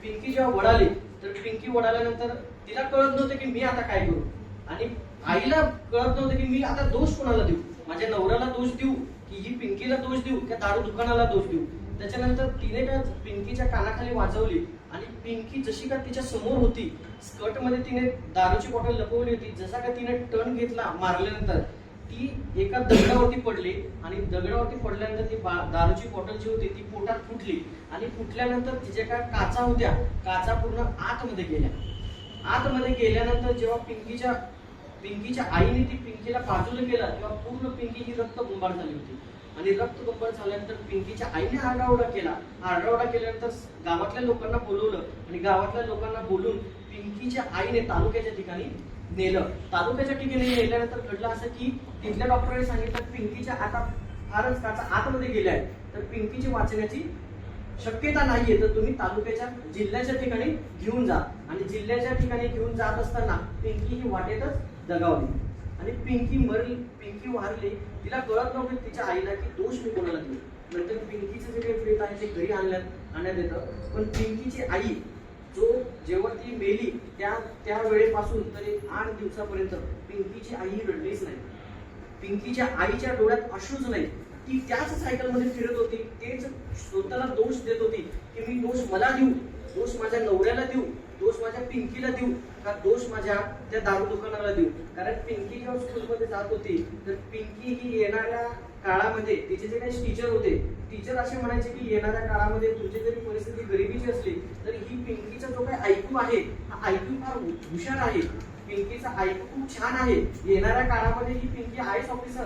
Speaker 2: पिंकी जेव्हा वळाली तर पिंकी वळाल्यानंतर तिला कळत नव्हतं की मी आता काय करू आणि आईला कळत नव्हतं की मी आता दोष कोणाला देऊ. माझ्या नवऱ्याला दोष देऊ की ही पिंकीला दोष देऊ की दारू दुकानाला दोष देऊ. त्याच्यानंतर तिने काय पिंकीच्या कानाखाली वाजवली आणि पिंकी जशी का तिच्या समोर होती, स्कर्ट मध्ये तिने दारूची बॉटल लपवली होती. जसा का तिने टर्न घेतला मारल्यानंतर ती एका दगडावरती पडली आणि दगडावरती पडल्यानंतर ती दारूची बॉटल जी होती ती पोटात फुटली आणि फुटल्यानंतर तिच्या काय काचा होत्या, काचा पूर्ण आतमध्ये गेल्या. आतमध्ये गेल्यानंतर जेव्हा पिंकीच्या आईने ती पिंकीला बाजूला केला तेव्हा पूर्ण पिंकी ही रक्तबंबाळ झाली होती आणि रक्तबंबाळ झाल्यानंतर पिंकीच्या आईने आरडाओरडा केला. आरडाओरडा केल्यानंतर गावातल्या लोकांना बोलवलं आणि गावातल्या लोकांना बोलून पिंकीच्या आईने तालुक्याच्या ठिकाणी नेलं. तालुक्याच्या ठिकाणी नेल्यानंतर घडलं असं की तिथल्या डॉक्टरांनी सांगितलं पिंकीच्या आता फारच काचा आतमध्ये गेल्या आहेत, तर पिंकीची वाचण्याची शक्यता नाहीये, तर तुम्ही तालुक्याच्या जिल्ह्याच्या ठिकाणी घेऊन जा. आणि जिल्ह्याच्या ठिकाणी घेऊन जात असताना पिंकी ही वाटेतच दगावली आणि पिंकी वारली. तिला कळत नव्हतं तिच्या आईला की दोष मी कोणाला देऊ. नंतर पिंकीचं जे काही प्रेत आहे ते घरी आणण्यात येतं. पण पिंकीची आई जेव्हा ती मेली त्या वेळेपासून तरी 8 दिवसापर्यंत पिंकीची आई रडलीच नाही. पिंकीच्या आईच्या डोळ्यात अश्रूच नाही. ती त्याच सायकल मध्ये फिरत होती, तेच स्वतःला दोष देत होती की मी दोष मला देऊ, दोष माझ्या नवऱ्याला देऊ, दोष माझ्या पिंकीला देऊ का दोष माझ्या त्या दारू दुकानाला देऊ. कारण पिंकी जेव्हा स्कूलमध्ये जात होती तर पिंकी ही येणाऱ्या काळामध्ये तिचे जे काही टीचर होते, टीचर असे म्हणायचे की येणाऱ्या काळामध्ये तुझी जरी परिस्थिती गरिबीची असली तर ही पिंकीचा जो काही ऐकू आहे हा ऐकू फार हुशार आहे, पिंकीचा ऐकू खूप छान आहे. येणाऱ्या काळामध्ये ही पिंकी आयएस ऑफिसर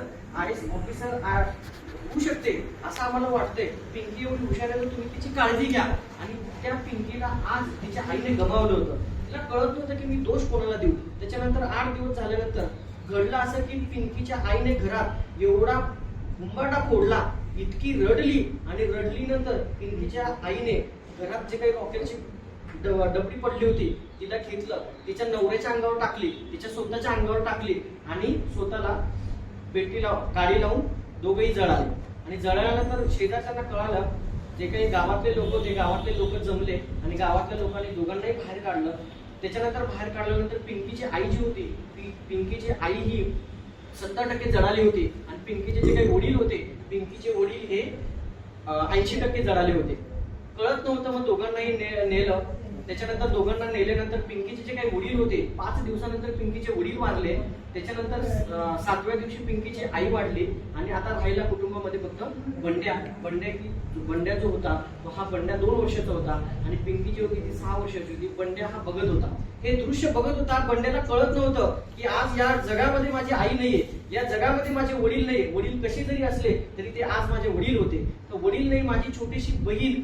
Speaker 2: होऊ शकते असं आम्हाला वाटतंय. पिंकी एवढी हुशार आहे तर तुम्ही तिची काळजी घ्या. आणि त्या पिंकीला आज तिच्या आईने गमावलं होतं. तिला कळत नव्हतं की मी दोष कोणाला देऊ. त्याच्यानंतर 8 दिवस झाल्यानंतर घडलं असं की पिंकीच्या आईने घरात एवढा हुंबाटा फोडला, इतकी रडली आणि रडलीनंतर पिंकीच्या आईने घरात जे काही रॉकेलची डबडी पडली होती तिला घेतलं, तिच्या नवऱ्याच्या अंगावर टाकली, तिच्या स्वतःच्या अंगावर टाकली आणि स्वतःला गाडी लावून दोघेही जळाले. आणि जळाल्यानंतर शेजारच्यांना कळालं, जे काही गावातले लोक होते गावातले लोक जमले आणि गावातल्या लोकांनी दोघांनाही बाहेर काढलं. त्याच्यानंतर बाहेर काढल्यानंतर पिंकीची आई जी होती, पिंकीची आई ही 70% जळाली होती आणि पिंकीचे जे काही वडील होते, पिंकीचे वडील हे 80% जळाले होते. कळत नव्हतं. मग दोघांनाही नेलं. त्याच्यानंतर दोघांना नेल्यानंतर पिंकीचे जे काही वडील होते 5 दिवसानंतर पिंकीचे वडील वारले. त्याच्यानंतर 7व्या दिवशी पिंकीची आई वाढली आणि आता राहिला कुटुंबामध्ये फक्त बंड्या जो होता तो हा बंड्या 2 वर्षाचा होता आणि पिंकी जी होती ती 6 वर्षाची होती. बंड्या हा बघत होता, हे दृश्य बघत होता. बंड्याला कळत नव्हतं की आज या जगामध्ये माझी आई नाहीये, या जगामध्ये माझे वडील नाहीये. वडील कशी जरी असले तरी ते आज माझे वडील होते. तर वडील नाही, माझी छोटीशी बहीण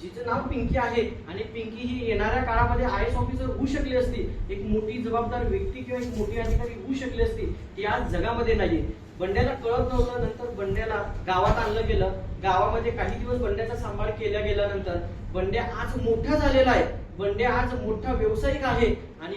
Speaker 2: जिचं नाव पिंकी आहे आणि पिंकी ही येणाऱ्या काळामध्ये आयएस ऑफिसर होऊ शकली असती, एक मोठी जबाबदार व्यक्ती किंवा एक मोठी अधिकारी होऊ शकली असती, ती आज जगामध्ये नाहीये. बंड्याला कळत नव्हतं. नंतर बंड्याला गावात आणलं गेलं. गावामध्ये काही दिवस बंड्याचा सांभाळ केला गेल्यानंतर बंड्या आज मोठा झालेला आहे. बंड्या आज मोठा व्यावसायिक आहे आणि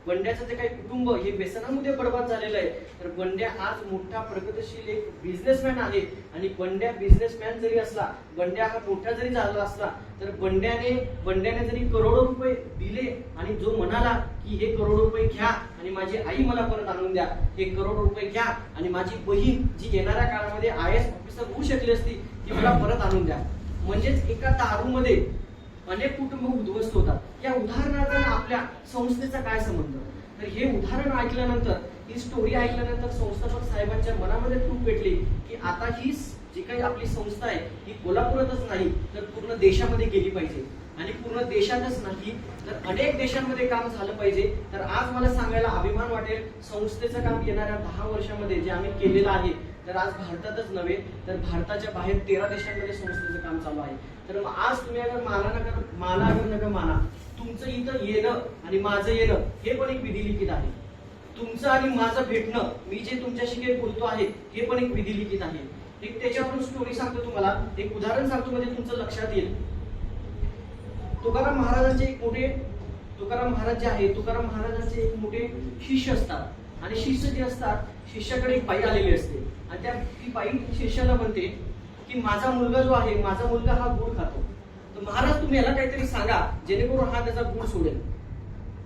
Speaker 2: बंड्याचं जे काही कुटुंब हे व्यसनामध्ये बडबाद झालेलं आहे. तर बंड्या आज मोठा प्रगतशील एक बिझनेसमॅन आहे आणि बंड्या बिझनेसमॅन जरी असला, बंड्या हा मोठा जरी झाला असला तर बंड्याने जरी करोडो रुपये दिले आणि जो म्हणाला की हे करोडो रुपये घ्या आणि माझी आई मला परत आणून द्या, हे करोडो रुपये घ्या आणि माझी बहीण जी येणाऱ्या काळामध्ये आयएस ऑफिसर होऊ शकली असती ती मला परत आणून द्या. म्हणजेच एका दारूमध्ये अनेक कुटुंब उद्ध्वस्त होतात. या उदाहरणाचा आणि आपल्या संस्थेचा काय संबंध? तर हे उदाहरण ऐकल्यानंतर, ही स्टोरी ऐकल्यानंतर संस्थापक साहेबांच्या मनामध्ये खूप पेटली की आता ही जी काही आपली संस्था आहे ही कोल्हापुरातच नाही तर पूर्ण देशामध्ये गेली पाहिजे, आणि पूर्ण देशातच नाही तर अनेक देशांमध्ये काम झालं पाहिजे. तर आज मला सांगायला अभिमान वाटेल, संस्थेचं काम येणाऱ्या 10 वर्षामध्ये जे आम्ही केलेलं आहे, तर आज भारतातच नव्हे तर भारताच्या बाहेर 13 देशांमध्ये संस्थेचं काम चालू आहे. तर मग आज तुम्ही अगर माना अगर नका माना, तुमचं इथं येणं आणि माझं येणं हे पण एक विधिलिखित आहे. तुमचं आणि माझं भेटणं, मी जे तुमच्याशी काही बोलतो आहे हे पण एक विधिलिखित आहे. एक त्याच्यावरून स्टोरी सांगतो तुम्हाला, एक उदाहरण सांगतो म्हणजे तुमचं लक्षात येईल. तुकाराम महाराजांचे एक मोठे तुकाराम महाराज जे आहे, तुकाराम महाराजांचे एक मोठे शिष्य असतात, आणि शिष्य जे असतात, शिष्याकडे एक बाई आलेली असते, आणि त्या ती बाई शिष्याला म्हणते की माझा मुलगा जो आहे, माझा मुलगा हा गुळ खातो, तर महाराज तुम्ही याला काहीतरी सांगा जेणेकरून हा त्याचा गुळ सोडेल.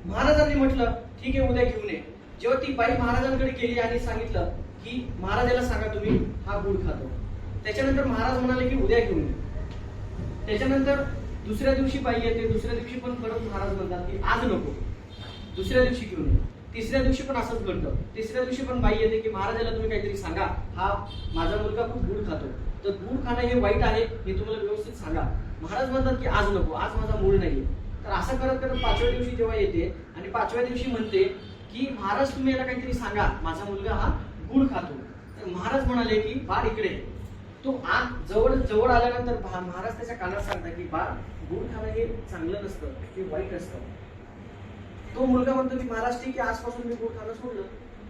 Speaker 2: महाराजांनी म्हटलं ठीक आहे, उद्या घेऊन ये. जेव्हा ती बाई महाराजांकडे गेली आणि सांगितलं की महाराजाला सांगा तुम्ही हा गुळ खातो, त्याच्यानंतर महाराज म्हणाले की उद्या घेऊन ये. त्याच्यानंतर दुसऱ्या दिवशी बाई येते, दुसऱ्या दिवशी पण परत महाराज म्हणतात की आज नको, दुसऱ्या दिवशी घेऊन ये. तिसऱ्या दिवशी पण असंच घडतं. तिसऱ्या दिवशी पण बाई येते की महाराजाला तुम्ही काहीतरी सांगा, हा माझा मुलगा खूप गुळ खातो, तर गुळ खाणं हे वाईट आहे हे तुम्हाला व्यवस्थित सांगा. महाराज म्हणतात की आज नको, आज माझा मूळ नाहीये. तर असं करत करत 5व्या दिवशी जेव्हा येते आणि 5व्या दिवशी म्हणते की महाराज तुम्ही याला काहीतरी सांगा, माझा मुलगा हा गुळ खातो. तर महाराज म्हणाले की बाळ इकडे. तो आज जवळ आल्यानंतर महाराज त्याच्या कानात सांगतात की बाळ, गुळ खाणं हे चांगलं नसतं, हे वाईट असतं. तो मुलगा म्हणतो की महाराज ठीक आहे, आजपासून मी गुळ खाणं सोडलं.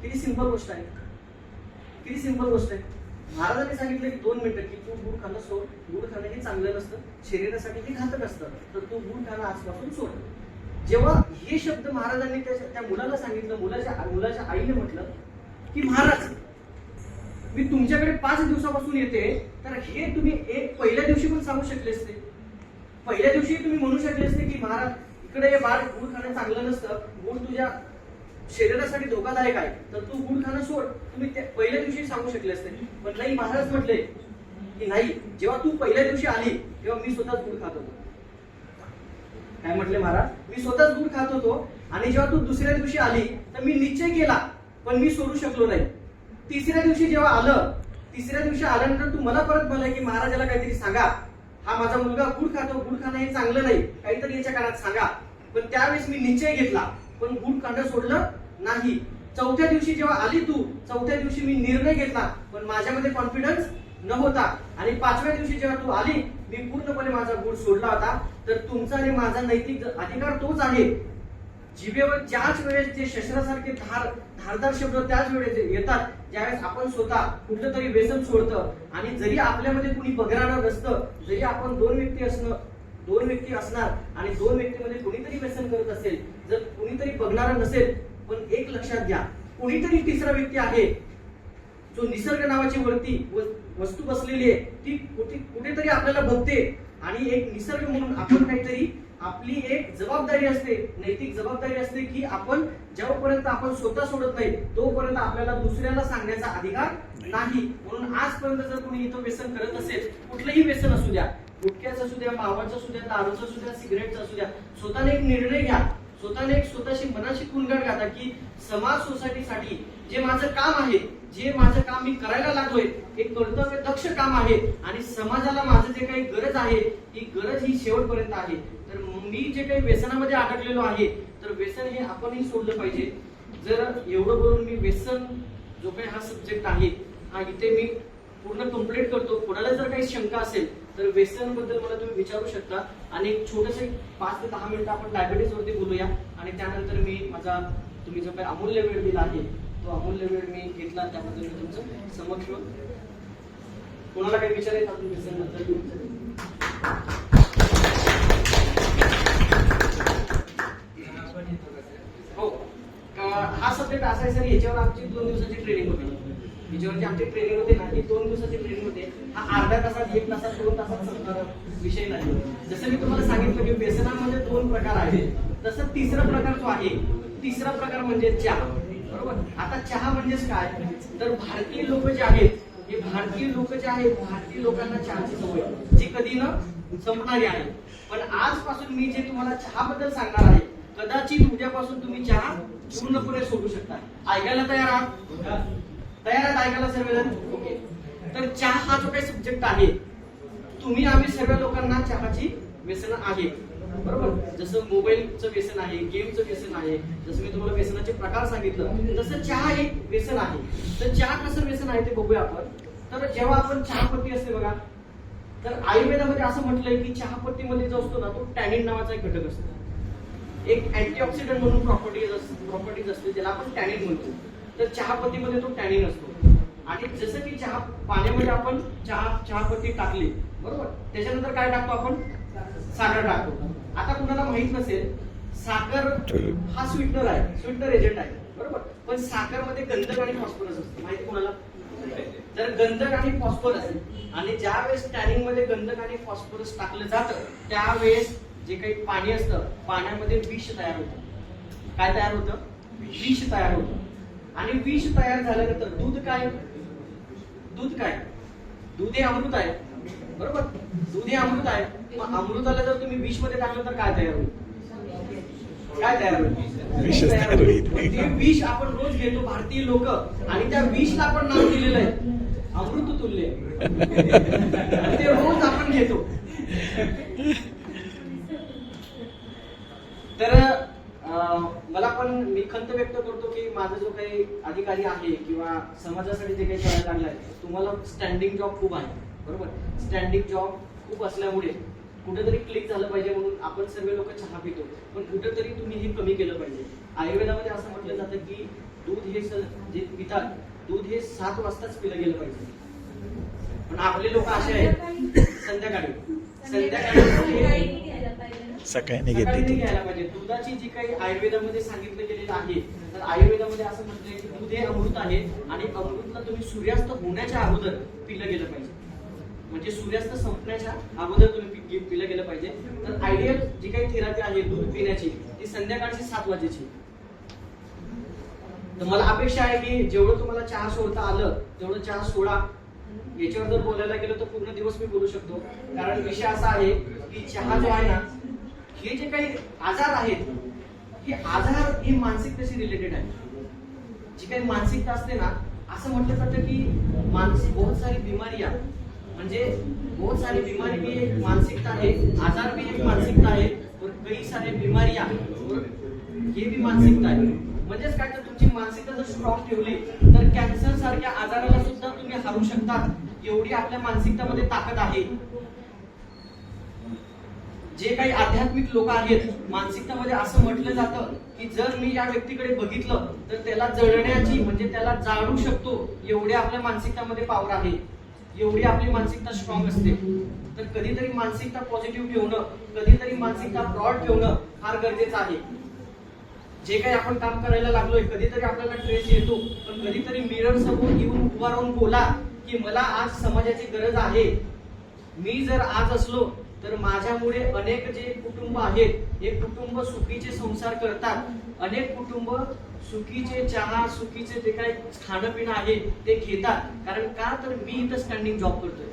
Speaker 2: किती सिंपल गोष्ट आहे, किती सिंपल गोष्ट आहे. महाराजांनी सांगितलं की 2 मिनिटं की तू गुळ खाणं सोड, गुळ खाणं हे चांगलं नसतं, शरीरासाठी हे घातक असतं, तर तू गुळ खाणं आजपासून सोड. जेव्हा हे शब्द महाराजांनी त्या मुलाला सांगितलं, मुलाच्या आईने म्हटलं की महाराज मी तुमच्याकडे 5 दिवसापासून येते, तर हे तुम्ही एक पहिल्या दिवशी पण सांगू शकले असते. पहिल्या दिवशी तुम्ही म्हणू शकले असते की महाराज इकडे हे बाळ, गुळ खाणं चांगलं नसतं, गुळ तुझ्या शरीरासाठी धोकादायक आहे, तर तू गुळ खाणं सोड. तुम्ही पहिल्या दिवशी सांगू शकले असते. पण नाही, महाराज म्हटले की नाही, जेव्हा तू पहिल्या दिवशी आली तेव्हा मी स्वतःच गुळ खात होतो. काय म्हटले महाराज? मी स्वतःच गुळ खात होतो, आणि जेव्हा तू दुसऱ्या दिवशी आली तर मी निश्चय केला, पण मी सोडू शकलो नाही. तिसऱ्या दिवशी जेव्हा आलं, तिसऱ्या दिवशी आल्यानंतर तू मला परत म्हणलं की महाराजाला काहीतरी सांगा, हा माझा मुलगा गुळ खातो, गुळ खाणं हे चांगलं नाही, काहीतरी याच्या कानात सांगा. पण त्यावेळेस मी निश्चय घेतला, पण गुळ खाणं सोडलं नाही. 4थ्या दिवशी जेव्हा आली तू, 4थ्या दिवशी मी निर्णय घेतला, पण माझ्यामध्ये कॉन्फिडन्स नव्हता. आणि 5व्या दिवशी जेव्हा तू आली, मी पूर्णपणे माझा गुळ सोडला होता. तर तुमचा आणि माझा नैतिक अधिकार तोच आहे. जिभेवर ज्याच वेळेस जे शस्त्रासारखे धारदार शब्द त्याच वेळेस येतात, ज्यावेळेस आपण स्वतः कुठलं तरी व्यसन सोडतं. आणि जरी आपल्यामध्ये कुणी बघणारं नसतं, जरी आपण 2 व्यक्ती असणार आणि 2 व्यक्तीमध्ये कुणीतरी व्यसन करत असेल, जर कुणीतरी बघणारं नसेल, पण एक लक्षात घ्या, कुणीतरी तिसरा व्यक्ती आहे जो निसर्ग नावाची वरती वस्तू बसलेली आहे, ती कुठेतरी आपल्याला बघते. आणि एक निसर्ग म्हणून आपण काहीतरी, आपली एक जबाबदारी असते, नैतिक जबाबदारी असते की आपण जेव्हापर्यंत आपण स्वतः सोडत नाही तोपर्यंत आपल्याला दुसऱ्याला सांगण्याचा अधिकार नाही. म्हणून आजपर्यंत जर कोणी इथं व्यसन करत असेल, कुठलंही व्यसन असू द्या, गुटख्याचं असू द्या, मावाचं असू द्या, दारूचं असू द्या, सिगरेटचं असू द्या, स्वतःने एक निर्णय घ्या, स्वतःशी मनाशी कुणगाड घाता की समाज सोसायटीसाठी जे माझं काम आहे, जे माझं काम मी करायला लागलोय, एक कर्तव्य दक्ष काम आहे, आणि समाजाला माझं जे काही गरज आहे, ही गरज ही शेवटपर्यंत आहे. तर मी जे काही व्यसनामध्ये अडकलेलो आहे, तर व्यसन हे आपणही सोडलं पाहिजे. जर एवढं बोलून मी व्यसन जो काही हा सब्जेक्ट आहे, हा इथे मी पूर्ण कंप्लीट करतो. कोणाला जर काही शंका असेल तर व्यसन बद्दल मला तुम्ही विचारू शकता. आणि एक छोटंसं 5 ते 10 मिनिटं आपण डायबिटीज वरती बोलूया, आणि त्यानंतर मी तुम्ही जो काही अमूल्य वेळ दिला आहे तो अमूल्य वेळ मी घेतला, त्याबद्दल मी तुमचं समक्ष. कोणाला काही विचारायचं अजून व्यसन बद्दल? हो, हा सब्जेक्ट असा आहे सर, याच्यावर आमची 2 दिवसाची ट्रेनिंग होती. याच्यावरची आमची ट्रेनिंग होते ना, ही 2 दिवसाची ट्रेनिंग होते. हा अर्ध्या तासात, 1 तासात, 2 तासात संपणारा विषय नाही. जसं मी तुम्हाला सांगितलं की व्यसनामध्ये 2 प्रकार आहेत, तसं तिसरा प्रकार जो आहे, तिसरा प्रकार म्हणजे चहा. बरोबर. आता चहा म्हणजेच काय, तर भारतीय लोक जे आहेत, हे भारतीय लोक जे आहेत, भारतीय लोकांना चहाची सवय, जी कधी न संपणारी आहे. पण आजपासून मी जे तुम्हाला चहाबद्दल सांगणार आहे, कदाचित उद्यापासून तुम्ही चहा पूर्णपणे सोडू शकता. ऐकायला तयार आहात? तयार आहात ऐकायला सर्वजण? ओके. तर चहा हा जो काही सब्जेक्ट आहे, आम्ही सर्व लोकांना चहाची व्यसन आहे, बरोबर. जसं मोबाईलचं व्यसन आहे, गेमचं व्यसन आहे, जसं मी तुम्हाला व्यसनाचे प्रकार सांगितलं, तसं चहा एक व्यसन आहे. तर चहा कसं व्यसन आहे ते बघूया आपण. तर जेव्हा आपण चहापत्ती असते बघा, तर आयुर्वेदामध्ये असं म्हटलंय की चहापत्तीमध्ये जो असतो ना, तो टॅनिन नावाचा एक घटक असतो. एक अँटीऑक्सिडंट म्हणून प्रॉपर्टीज असते, ज्याला आपण टॅनिन म्हणतो. तर चहापत्तीमध्ये तो टॅनिन असतो. आणि जसं की चहा पाण्यामध्ये आपण चहापत्ती टाकली, बरोबर, त्याच्यानंतर काय टाकतो आपण? साखर टाकतो. आता कुणाला माहित नसेल, साखर हा स्वीटनर एजंट आहे, बरोबर. पण साखरमध्ये गंधक आणि फॉस्फरस असते, माहिती कोणाला? जर गंधक आणि फॉस्फरस, आणि ज्या वेळेस टॅनिंग मध्ये गंधक आणि फॉस्फरस टाकलं जातं, त्यावेळेस जे काही पाणी असतं, पाण्यामध्ये विष तयार होतं. काय तयार होतं? विष तयार होतं. आणि विष तयार झाल्यानंतर दूध काय? दूध हे अमृत आहे, बरोबर. दूध हे अमृत आहे. मग अमृताला जर तुम्ही विष मध्ये टाकलं तर काय तयार होईल? विष तयार होईल. ते विष आपण रोज घेतो भारतीय लोक, आणि त्या विषला आपण नाव दिलेलं आहे अमृत तुल्य. ते रोज आपण घेतो. तर मला पण मी खंत व्यक्त करतो की माझा जो काही अधिकारी आहे किंवा समाजासाठी जे काही करायला लागलाय, तुम्हाला स्टँडिंग जॉब खूप आहे, बरोबर. स्टँडिंग जॉब खूप असल्यामुळे कुठेतरी क्लिक झालं पाहिजे म्हणून आपण सर्व लोक चहा पितो, पण कुठेतरी तुम्ही हे कमी केलं पाहिजे. आयुर्वेदामध्ये असं म्हटलं जातं की दूध हे जे पितात, दूध हे 7 वाजताच पिलं गेलं पाहिजे. पण आपले लोक असे आहेत, संध्याकाळी
Speaker 1: सकाळी
Speaker 2: घ्यायला पाहिजे. दुधाची जी काही आयुर्वेदामध्ये सांगितलं गेलेलं आहे, तर आयुर्वेदामध्ये असं म्हटलंय की दूध हे अमृत आहे, आणि अमृतला तुम्ही सूर्यास्त होण्याच्या अगोदर पिलं गेलं पाहिजे. म्हणजे सूर्यास्त संपण्याच्या अगोदर तुम्ही पिलं गेलं पाहिजे. तर आयडियल जी काही थेरपी आहे दूध पिण्याची, ती संध्याकाळची 7 वाजेची. तर मला अपेक्षा आहे की जेवढं तुम्हाला चहा सोडता आलं तेवढं चहा सोडा. याच्यावर जर बोलायला गेलो तर पूर्ण दिवस मी बोलू शकतो, कारण विषय असा आहे की चहा जो आहे ना, हे जे काही आजार आहेत, हे आजार ही मानसिकतेशी रिलेटेड आहे. जी काही मानसिकता असते ना, असं म्हटलं जातं की बहुत सारी बीमारियां, म्हणजे बहुत सारी बीमारी भी एक मानसिकता है, आजार भी एक मानसिकता है, और कई सारे बीमारियां हे भी मानसिकता आहे. म्हणजेच काय, तर तुमची मानसिकता जर स्ट्रॉंग ठेवली तर कॅन्सर सारख्या आजाराला सुद्धा तुम्ही हारू शकता. एवढी आपल्या मानसिकतामध्ये ताकद आहे. जे काही आध्यात्मिक लोक आहेत, मानसिकतामध्ये असं म्हटलं जातं की जर मी या व्यक्तीकडे बघितलं तर त्याला जळण्याची, म्हणजे त्याला जाळू शकतो, एवढी आपल्या मानसिकतामध्ये पॉवर आहे, एवढी आपली मानसिकता स्ट्रॉंग असते. तर कधीतरी मानसिकता पॉझिटिव्ह ठेवणं, कधीतरी मानसिकता ब्रॉड ठेवणं फार गरजेचं आहे. जे काही आपण काम करायला लागलोय, कधीतरी आपल्याला स्ट्रेस येतो, पण कधीतरी मिरर समोर येऊन उभा राहून बोला की मला आज समाजाची गरज आहे. मी जर आज असलो तर माझ्यामुळे अनेक जे कुटुंब आहेत, हे कुटुंब सुखीचे संसार करतात. अनेक कुटुंब सुखीचे चहा, सुखीचे जे काही खाणं पिणं आहे ते घेतात. कारण का, तर मी इथं स्टँडिंग जॉब करतोय.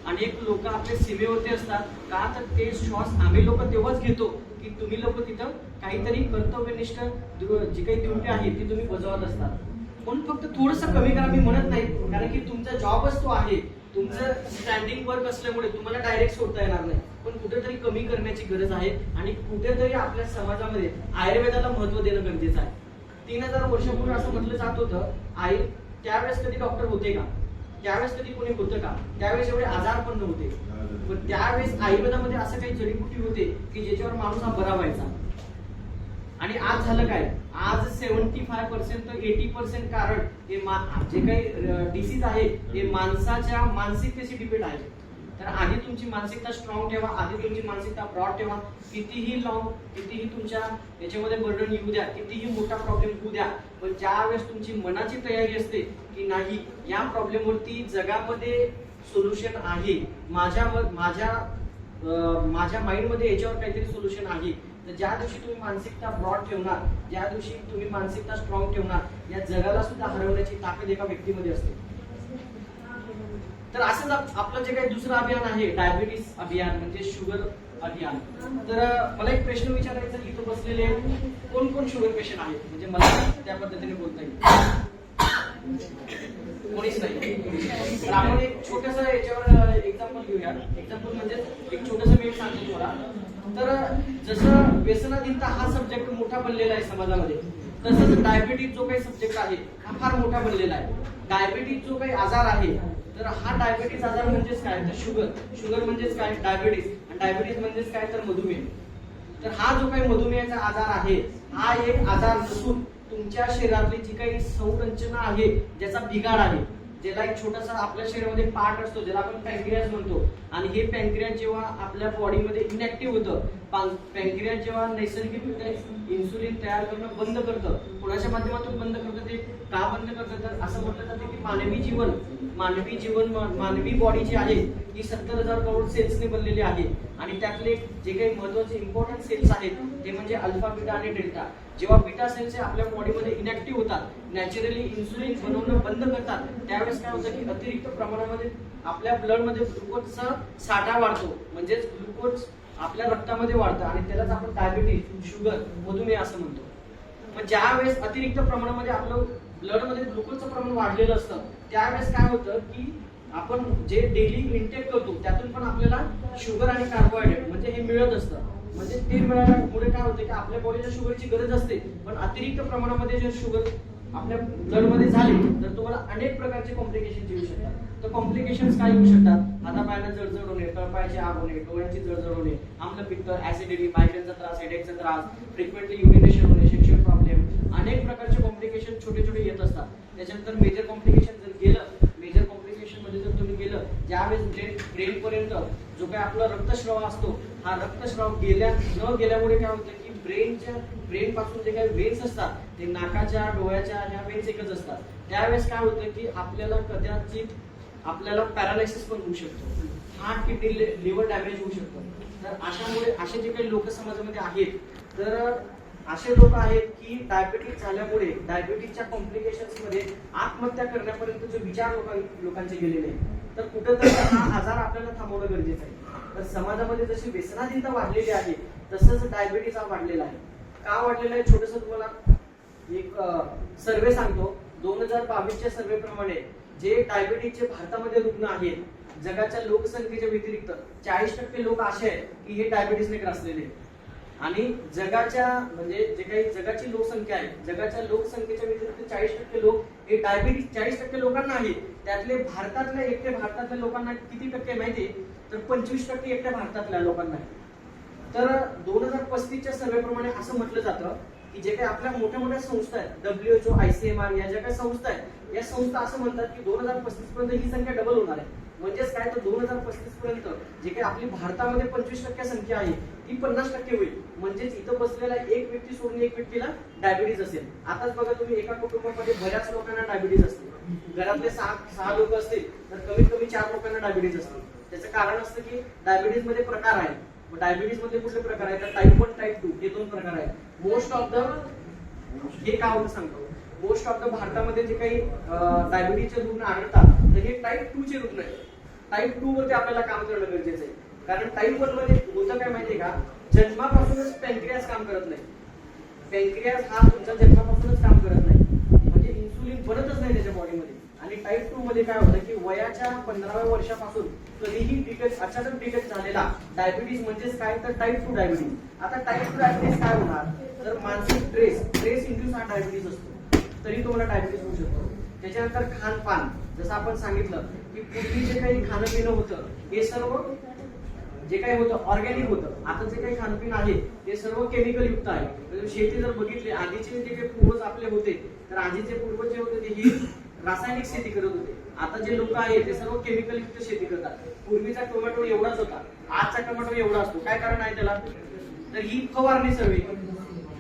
Speaker 2: अनेक लोक आपल्या सीमेवरती असतात. का, तर ते श्वास आम्ही लोक तेव्हाच घेतो की तुम्ही लोक तिथं काहीतरी कर्तव्यनिष्ठ जी काही ड्युटी आहे ती तुम्ही बजावत असतात. पण फक्त थोडंसं कमी करा मी म्हणत नाही, कारण की तुमचा जॉबच तो आहे. तुमचं स्टँडिंग वर्क असल्यामुळे तुम्हाला डायरेक्ट सोडता येणार नाही, पण कुठेतरी कमी करण्याची गरज आहे. आणि कुठेतरी आपल्या समाजामध्ये आयुर्वेदाला महत्व देणं गरजेचं आहे. 3000 वर्षापूर्वी असं म्हटलं जात होतं, त्यावेळेस कधी डॉक्टर होते का? त्यावेळेस कधी कोणी होतं का? त्यावेळेस एवढे आजार पण नव्हते. पण त्यावेळेस आयुर्वेदामध्ये असं काही जडीबुटी होते की ज्याच्यावर माणूस हा बरा व्हायचा. आणि आज झालं काय, आज 75% तर 80% कारण हे जे काही डिसीज आहे हे माणसाच्या मानसिकतेशी डिपेंड आहे. तर आधी तुमची मानसिकता स्ट्रॉंग ठेवा, आधी तुमची मानसिकता ब्रॉड ठेवा. कितीही लॉंग, कितीही तुमच्या याच्यामध्ये बर्डन येऊ द्या, कितीही मोठा प्रॉब्लेम होऊ द्या, पण ज्या वेळेस तुमची मनाची तयारी असते की नाही, या प्रॉब्लेमवरती जगामध्ये सोल्युशन आहे, माझ्या माइंडमध्ये याच्यावर काहीतरी सोल्युशन आहे, तर ज्या दिवशी तुम्ही मानसिकता ब्रॉड ठेवणार, ज्या दिवशी तुम्ही मानसिकता स्ट्रॉंग ठेवणार, या जगाला सुद्धा हरवण्याची ताकद एका व्यक्तीमध्ये असते. तर असंच आपलं जे काही दुसरं अभियान आहे डायबिटीस अभियान म्हणजे शुगर अभियान. तर मला एक प्रश्न विचारायचा, इथं बसलेले कोण कोण शुगर पेशंट आहेत, म्हणजे मला त्या पद्धतीने बोलता येईल. कोणीच नाही. तर आपण एक छोटस याच्यावर एक्झाम्पल घेऊया. एक्झाम्पल म्हणजे एक छोटस मी सांगतो तुम्हाला. तर जसं व्यसनाधीनता हा सब्जेक्ट मोठा बनलेला आहे समाजामध्ये, तसंच डायबिटीज जो काही सब्जेक्ट आहे हा फार मोठा बनलेला आहे. डायबिटीज जो काही आजार आहे, तर हा डायबिटीज आजार म्हणजेच काय, तर शुगर म्हणजेच काय, डायबिटीज, आणि डायबिटीज म्हणजेच काय, तर मधुमेह. तर हा जो काही मधुमेहाचा आजार आहे हा एक आजार नसून तुमच्या शरीरातली जी काही संरचना आहे ज्याचा बिघाड आहे, ज्याला एक छोटासा आपल्या शरीरामध्ये पार्ट असतो ज्याला आपण पॅन्क्रियास म्हणतो, आणि हे पॅन्क्रियास जेव्हा आपल्या बॉडीमध्ये इनॅक्टिव्ह होतं, पॅन्क्रियास जेव्हा नैसर्गिकरित्या इन्सुलिन तयार करणं बंद करतं, कोणाच्या माध्यमातून बंद करतं, ते का बंद करतं, तर असं म्हटलं जातं की मानवी बॉडी जी आहे ही 70,000 करोड सेल्सने बनलेली आहे, आणि त्यातले जे काही महत्वाचे इम्पॉर्टंट सेल्स आहेत ते म्हणजे अल्फा, बीटा आणि डेल्टा. जेव्हा बीटा सेल्स आपल्या बॉडीमध्ये इनॅक्टिव्ह होतात, नॅचरली इन्सुलिन बनवणं बंद करतात, त्यावेळेस काय होतं की अतिरिक्त प्रमाणामध्ये आपल्या ब्लडमध्ये ग्लुकोजचा साठा वाढतो, म्हणजेच ग्लुकोज आपल्या रक्तामध्ये वाढतं, आणि त्यालाच आपण डायबिटीज, शुगर, मधुमेह असं म्हणतो. मग ज्या वेळेस अतिरिक्त प्रमाणामध्ये आपलं ब्लडमध्ये ग्लुकोजचं प्रमाण वाढलेलं असतं, त्यावेळेस काय होतं की आपण जे डेली इंटेक करतो त्यातून पण आपल्याला शुगर आणि कार्बोहायड्रेट म्हणजे हे मिळत असतं. म्हणजे ते मिळाल्यामुळे काय होतं की आपल्या बॉडीला शुगरची गरज असते, पण अतिरिक्त प्रमाणामध्ये जर शुगर आपल्या ब्लडमध्ये झाली तर तुम्हाला अनेक प्रकारचे कॉम्प्लिकेशन येऊ शकतात. तर कॉम्प्लिकेशन्स काय येऊ शकतात, हातापायांना जळजळ होणे, तळपायाचे आग होणे, डोळ्यांची जळजळ होणे, आम्लपित्त, ऍसिडिटी, मायग्रेनचा त्रास, हेडेकचा त्रास, फ्रिक्वेंटली युरिनेशन होणे, सेक्शुअल प्रॉब्लेम, अनेक प्रकारचे कॉम्प्लिकेशन छोटे छोटे येत असतात. त्याच्यानंतर मेजर कॉम्प्लिकेशन जर गेलं, मेजर कॉम्प्लिकेशन मध्ये जर तुम्ही गेलं, ज्यावेळेस ब्रेन पर्यंत जो काही आपला रक्तस्राव असतो, हा रक्तस्राव न गेल्यामुळे काय होतं की ब्रेन पासून जे काही वेन्स असतात ते नाकाच्या, डोळ्याच्या ह्या वेन्स एकच असतात. त्यावेळेस काय होतं की आपल्याला कदाचित पॅरालायसिस पण होऊ शकतो, हार्ट, किडनी, लिव्हर डॅमेज होऊ शकतो. तर अशामुळे असे जे काही लोक समाजामध्ये आहेत, तर असे लोक आहेत की डायबिटीज झाल्यामुळे डायबिटीजच्या कॉम्प्लिकेशन्स मध्ये आत्महत्या करण्यापर्यंत जो विचार लोकांचे गेलेले आहेत. तर कुठेतरी हा आजार आपल्याला थांबवणं गरजेचं आहे. तर समाजामध्ये जशी व्यसनाधीनता वाढलेली आहे तसंच डायबिटीज हा वाढलेला आहे. का वाढलेला आहे, छोटस तुम्हाला एक सर्वे सांगतो. 2022च्या सर्वे प्रमाणे जे डायबिटीजचे भारतामध्ये रुग्ण आहेत, जगाच्या लोकसंख्येच्या व्यतिरिक्त 40% लोक असे आहेत की हे डायबिटीजने ग्रासलेले आहेत. आणि जगाच्या म्हणजे जे काही जगाची लोकसंख्या आहे, जगाच्या लोकसंख्येच्या व्यतिरिक्त 40% लोक हे डायबिटीज 40% लोकांना आहे. त्यातले भारतातल्या लोकांना किती टक्के माहिती, तर 25% एकट्या भारतातल्या लोकांना आहे. तर 2035च्या सर्वे प्रमाणे असं म्हटलं जातं की जे काही आपल्या मोठ्या मोठ्या संस्था आहेत, WHO, ICMR या ज्या काही संस्था आहेत, या संस्था असं म्हणतात की 2035 पर्यंत ही संख्या डबल होणार आहे. म्हणजेच काय, तर 2035 पर्यंत जे काही आपली भारतामध्ये 25% संख्या आहे ती 50% होईल. म्हणजेच इथं बसलेला एक व्यक्ती सोडून एक व्यक्तीला डायबिटीज असेल. आताच बघा तुम्ही, एका कुटुंबामध्ये बऱ्याच लोकांना डायबिटीज असते. घरातले 6 लोक असतील तर कमीत कमी 4 लोकांना डायबिटीज असते. त्याचं कारण असतं की डायबिटीज मध्ये प्रकार आहेत. डायबिटीज मध्ये कुठले प्रकार आहेत, तर टाईप 1, टाईप 2 हे 2 प्रकार आहेत. मोस्ट ऑफ द भारतामध्ये जे काही डायबिटीजचे रुग्ण आढळतात तर हे टाईप 2 चे रुग्ण आहेत. टाईप 2 वरती आपल्याला काम करणं गरजेचं आहे. कारण टाईप 1 मध्ये होतं काय माहितीये का, जन्मापासूनच पॅन्क्रियास काम करत नाही. पॅन्क्रियास हा तुमच्या जन्मापासूनच काम करत नाही, म्हणजे इन्सुलिन बनतच नाही त्याच्या बॉडीमध्ये. आणि टाईप 2 मध्ये काय होतं की वयाच्या 15व्या वर्षापासून कधीही अचानक डिटेक्ट झालेला डायबिटीज म्हणजेच काय, तर टाईप 2 डायबिटीज. आता टाईप 2 डायबिटीज काय होणार, तर मानसिक स्ट्रेस इंड्यूस हा डायबिटीज असतो, तरी तुम्हाला डायबिटीज होऊ शकतो. त्याच्यानंतर खानपान, जसं आपण सांगितलं की पूर्वी जे काही खाणं पिणं होतं हे सर्व जे काही होतं ऑर्गॅनिक होतं. आता जे काही खाणपिण आहे ते सर्व केमिकल युक्त आहे. म्हणजे शेती जर बघितली, आधीचे जे काही पूर्वज आपले होते, तर आधीचे पूर्वज जे होते ते ही रासायनिक शेती करत होते. आता जे लोक आहेत ते सर्व केमिकल युक्त शेती करतात. पूर्वीचा टोमॅटो एवढाच होता, आजचा टोमॅटो एवढा असतो. काय कारण आहे त्याला, तर ही फवारणी सर्व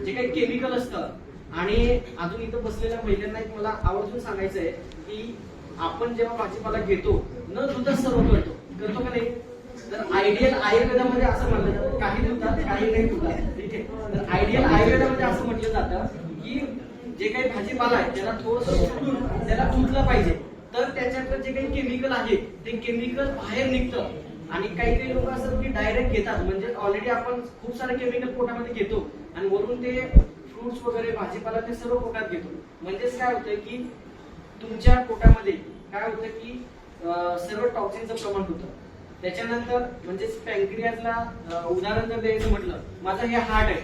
Speaker 2: जे काही केमिकल असतं. आणि अजून इथं बसलेल्या महिलांना एक मला आवर्जून सांगायचं आहे की आपण जेव्हा भाजीपाला घेतो न धुता सर्व करतो का नाही. तर आयडियल आयुर्वेदामध्ये असं म्हटलं जातं, काही धुतात काही नाही धुतात. ठीक आहे, तर आयडियल आयुर्वेदामध्ये असं म्हटलं जातं की जे काही भाजीपाला आहे त्याला थोडंसं त्याला धुतलं पाहिजे. तर त्याच्यातलं जे काही केमिकल आहे ते केमिकल बाहेर निघतं. आणि काही काही लोक असतात की डायरेक्ट घेतात, म्हणजे ऑलरेडी आपण खूप सारे केमिकल पोटामध्ये घेतो आणि वरून ते फ्रुट्स वगैरे भाजीपाला ते सर्व पोटात घेतो. म्हणजेच काय होतं की तुमच्या पोटामध्ये काय होतं की सर्व टॉक्सिनचं प्रमाण होतं. त्याच्यानंतर म्हणजेच पॅन्क्रियाजला उदाहरण जर द्यायचं म्हटलं, माझं हे हार्ट आहे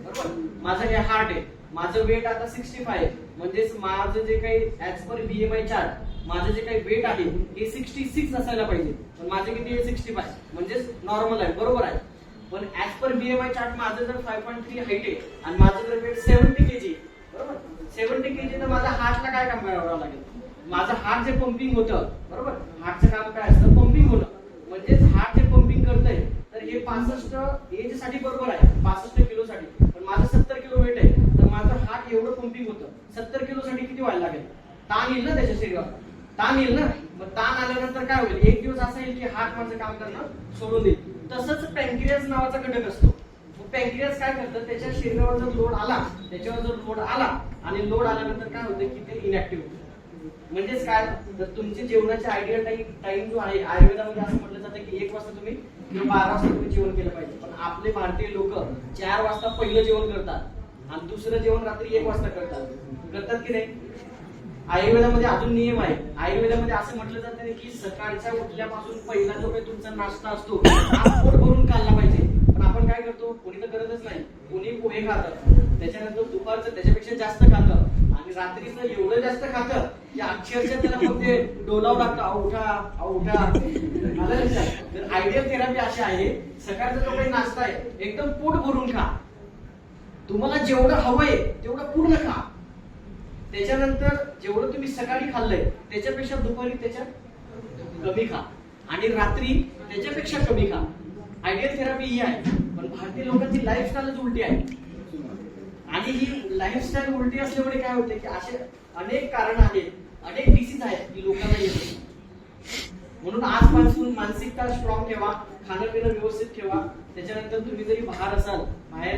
Speaker 2: बरोबर, माझं हे हार्ट आहे, माझं वेट आता 65 आहे, म्हणजेच माझं जे काही ऍज पर BMI चार्ट माझं जे काही वेट आहे हे 66 असायला पाहिजे, पण माझे किती आहे 65, म्हणजेच नॉर्मल आहे बरोबर आहे. पण ऍज पर BMI चार्ट माझं जर 5.3 हाईट आहे आणि माझं जर वेट 70 kg बरोबर, 70 kg तर माझ्या हार्टला काय काम करावं लागेल, माझं हार्ट जे पंपिंग होतं बरोबर, हार्टचं काम काय असतं पंपिंग होणं, म्हणजेच हार्ट जे पंपिंग करतंय तर हे 65 एज साठी बरोबर आहे 65 किलो साठी, पण माझं 70 किलो वेट आहे तर माझं हार्ट एवढं पंपिंग होतं, 70 किलो साठी किती व्हायला लागेल, ताण येईल ना त्याच्या शरीरावर, ताण येईल ना. मग ताण आल्यानंतर काय होईल, एक दिवस असा येईल की हार्ट माझं काम करणं सोडून देईल. तसंच पॅन्क्रियाज नावाचा घटक असतो. पॅन्क्रियाज काय करतं, त्याच्या शरीरावर जर लोड आला, त्याच्यावर जर लोड आला आणि लोड आल्यानंतर काय होतं की ते इनॅक्टिव्ह होतं. म्हणजेच काय, तर तुमचे जेवणाचे आयडियल टाइम जो आहे, आयुर्वेदामध्ये असं म्हटलं जातं की 1 वाजता तुम्ही किंवा 12 वाजता तुम्ही जेवण केलं पाहिजे, पण आपले भारतीय लोक 4 वाजता पहिलं जेवण करतात आणि दुसरं जेवण रात्री 1 वाजता करतात की नाही. आयुर्वेदामध्ये अजून नियम आहे, आयुर्वेदामध्ये असं म्हटलं जातं की सकाळच्या उठल्यापासून पहिला जो काही तुमचा नाश्ता असतो हा पोट भरून खाल्ला पाहिजे, पण आपण काय करतो, कोणी तर करतच नाही, कोणी पोहे खातं, त्याच्यानंतर दुपारचं त्याच्यापेक्षा जास्त खातं आणि रात्रीचं एवढं जास्त खातं की अक्षरशः त्याला मग ते डोलावं लागतं, उठा. तर आयडियल थेरपी अशी आहे, सकाळचा जो काही नाश्ता आहे एकदम पोट भरून खा, तुम्हाला जेवढं हवंय तेवढं पूर्ण खा, त्याच्यानंतर जेवढं तुम्ही सकाळी खाल्लंय त्याच्यापेक्षा दुपारी त्याच्यात कमी खा आणि रात्री त्याच्यापेक्षा कमी खा. आयडियल थेरपी ही आहे, पण भारतीय लोकांची लाईफस्टाईलच उलटी आहे आणि ही लाईफस्टाईल उलटी असल्यामुळे काय होते की असे अनेक कारण आहेत, अनेक डिसीज आहेत की लोकांना येते. म्हणून आजपासून मानसिकता स्ट्रॉंग ठेवा, खाणं पिणं व्यवस्थित ठेवा. त्याच्यानंतर तुम्ही जरी बाहेर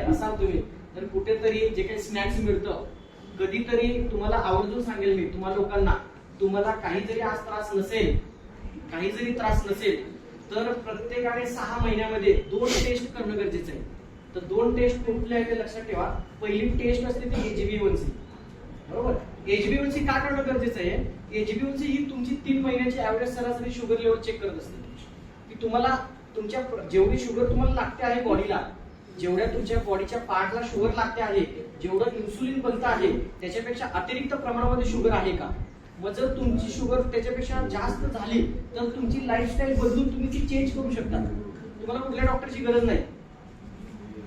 Speaker 2: असाल तुम्ही तर कुठेतरी जे काही स्नॅक्स मिळतं, कधीतरी तुम्हाला आवर्जून सांगेल मी तुम्हाला लोकांना, तुम्हाला काही जरी आज त्रास नसेल तर प्रत्येकाने 6 महिन्यामध्ये 2 टेस्ट करणं गरजेचं आहे. तर 2 टेस्ट कुठल्या आहे ते लक्षात ठेवा. पहिली टेस्ट असते ती HbA1c बरोबर. HbA1c का करणं गरजेचं आहे, HbA1c ही तुमची 3 महिन्याची ऍव्हरेज सरासरी शुगर लेवल चेक करत असते की तुम्हाला तुमच्या जेवढी शुगर तुम्हाला लागते आहे बॉडीला, जेवढ्या तुमच्या बॉडीच्या पार्टला शुगर लागते आहे, जेवढं इन्सुलिन बनतं आहे त्याच्यापेक्षा अतिरिक्त प्रमाणामध्ये शुगर आहे का. मग जर तुमची शुगर त्याच्यापेक्षा जास्त झाली तर तुमची लाईफस्टाईल बदलून तुम्ही ती चेंज करू शकता. तुम्हाला कुठल्या डॉक्टरची गरज नाही.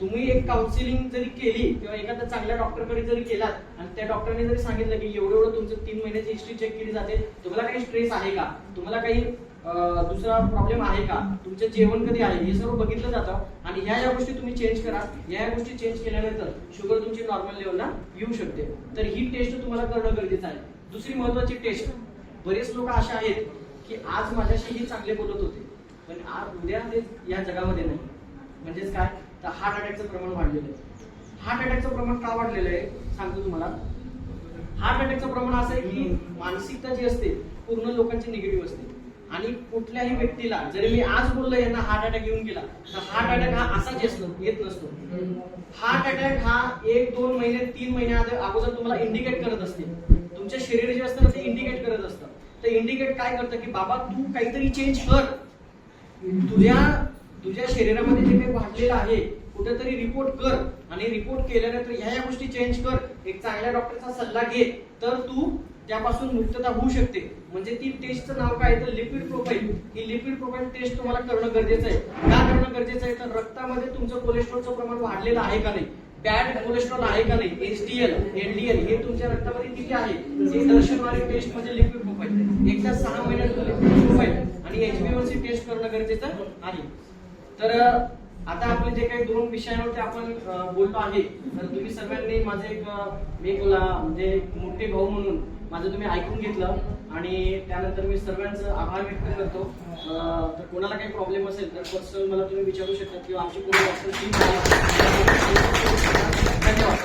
Speaker 2: तुम्ही एक काउन्सिलिंग जरी केली किंवा एखाद्या चांगल्या डॉक्टरकडे जरी गेलात आणि त्या डॉक्टरने जरी सांगितलं की एवढं तुमचं 3 महिन्याची हिस्ट्री चेक केली जाते, तुम्हाला काही स्ट्रेस आहे का, तुम्हाला काही दुसरा प्रॉब्लेम आहे का, तुमचं जेवण कधी आहे, हे सर्व बघितलं जातं आणि ह्या गोष्टी तुम्ही चेंज करा. ह्या गोष्टी चेंज केल्यानंतर शुगर तुमची नॉर्मल लेवलला येऊ शकते. तर ही टेस्ट तुम्हाला करणं गरजेचं आहे. दुसरी महत्वाची टेस्ट, बरेच लोक असे आहेत की आज माझ्याशी हे चांगले बोलत होते पण आज उद्या ते या जगामध्ये नाही. म्हणजेच काय, तर हार्ट अटॅकचं प्रमाण वाढलेलं आहे. हार्ट अटॅकचं प्रमाण का वाढलेलं आहे सांगतो तुम्हाला. हार्ट अटॅकचं प्रमाण असं आहे की मानसिकता जी असते पूर्ण लोकांची निगेटिव्ह असते आणि कुठल्याही व्यक्तीला जरी मी आज बोललो यांना हार्ट अटॅक येऊन गेला तर हार्ट अटॅक हा असाच येत नसतो. हार्ट अटॅक हा 1-2 महिने 3 महिन्या अगोदर तुम्हाला इंडिकेट करत असते. तुमच्या शरीर जे असतं ते इंडिकेट करत असतं. तर इंडिकेट काय करतं की बाबा तू काहीतरी चेंज कर, तुझ्या शरीरामध्ये जे काही वाढलेलं आहे कुठेतरी रिपोर्ट कर आणि रिपोर्ट केल्यानंतर ह्या गोष्टी चेंज कर, एक चांगल्या डॉक्टरचा सल्ला घे, तर तू त्यापासून मुक्तता होऊ शकते. म्हणजे ती टेस्टचं नाव काय तर लिपिड प्रोफाईल. ही लिपिड प्रोफाईल टेस्ट तुम्हाला करणं गरजेचं आहे. का करणं गरजेचं आहे तर रक्तामध्ये तुमचं कोलेस्ट्रॉलचं प्रमाण वाढलेलं आहे का नाही, बॅड कोलेस्ट्रॉल आहे का नाही, HDL LDL हे तुमच्या रक्तामध्ये किती आहे हे दर्शवणारी टेस्ट म्हणजे लिपिड प्रोफाईल. एकदा 6 महिन्यात लिपिड प्रोफाईल आणि HbA1c टेस्ट करणं गरजेचं आहे. तर आता आपले जे काही 2 विषयांवरती आपण बोलतो आहे, तर तुम्ही सर्वांनी माझे एक म्हणजे मोठे भाऊ म्हणून माझं तुम्ही ऐकून घेतलं आणि त्यानंतर मी सर्वांचं आभार व्यक्त करतो. तर कोणाला काही प्रॉब्लेम असेल तर पर्सनल मला तुम्ही विचारू शकता किंवा आमची कोणी डॉक्टर टीम. धन्यवाद.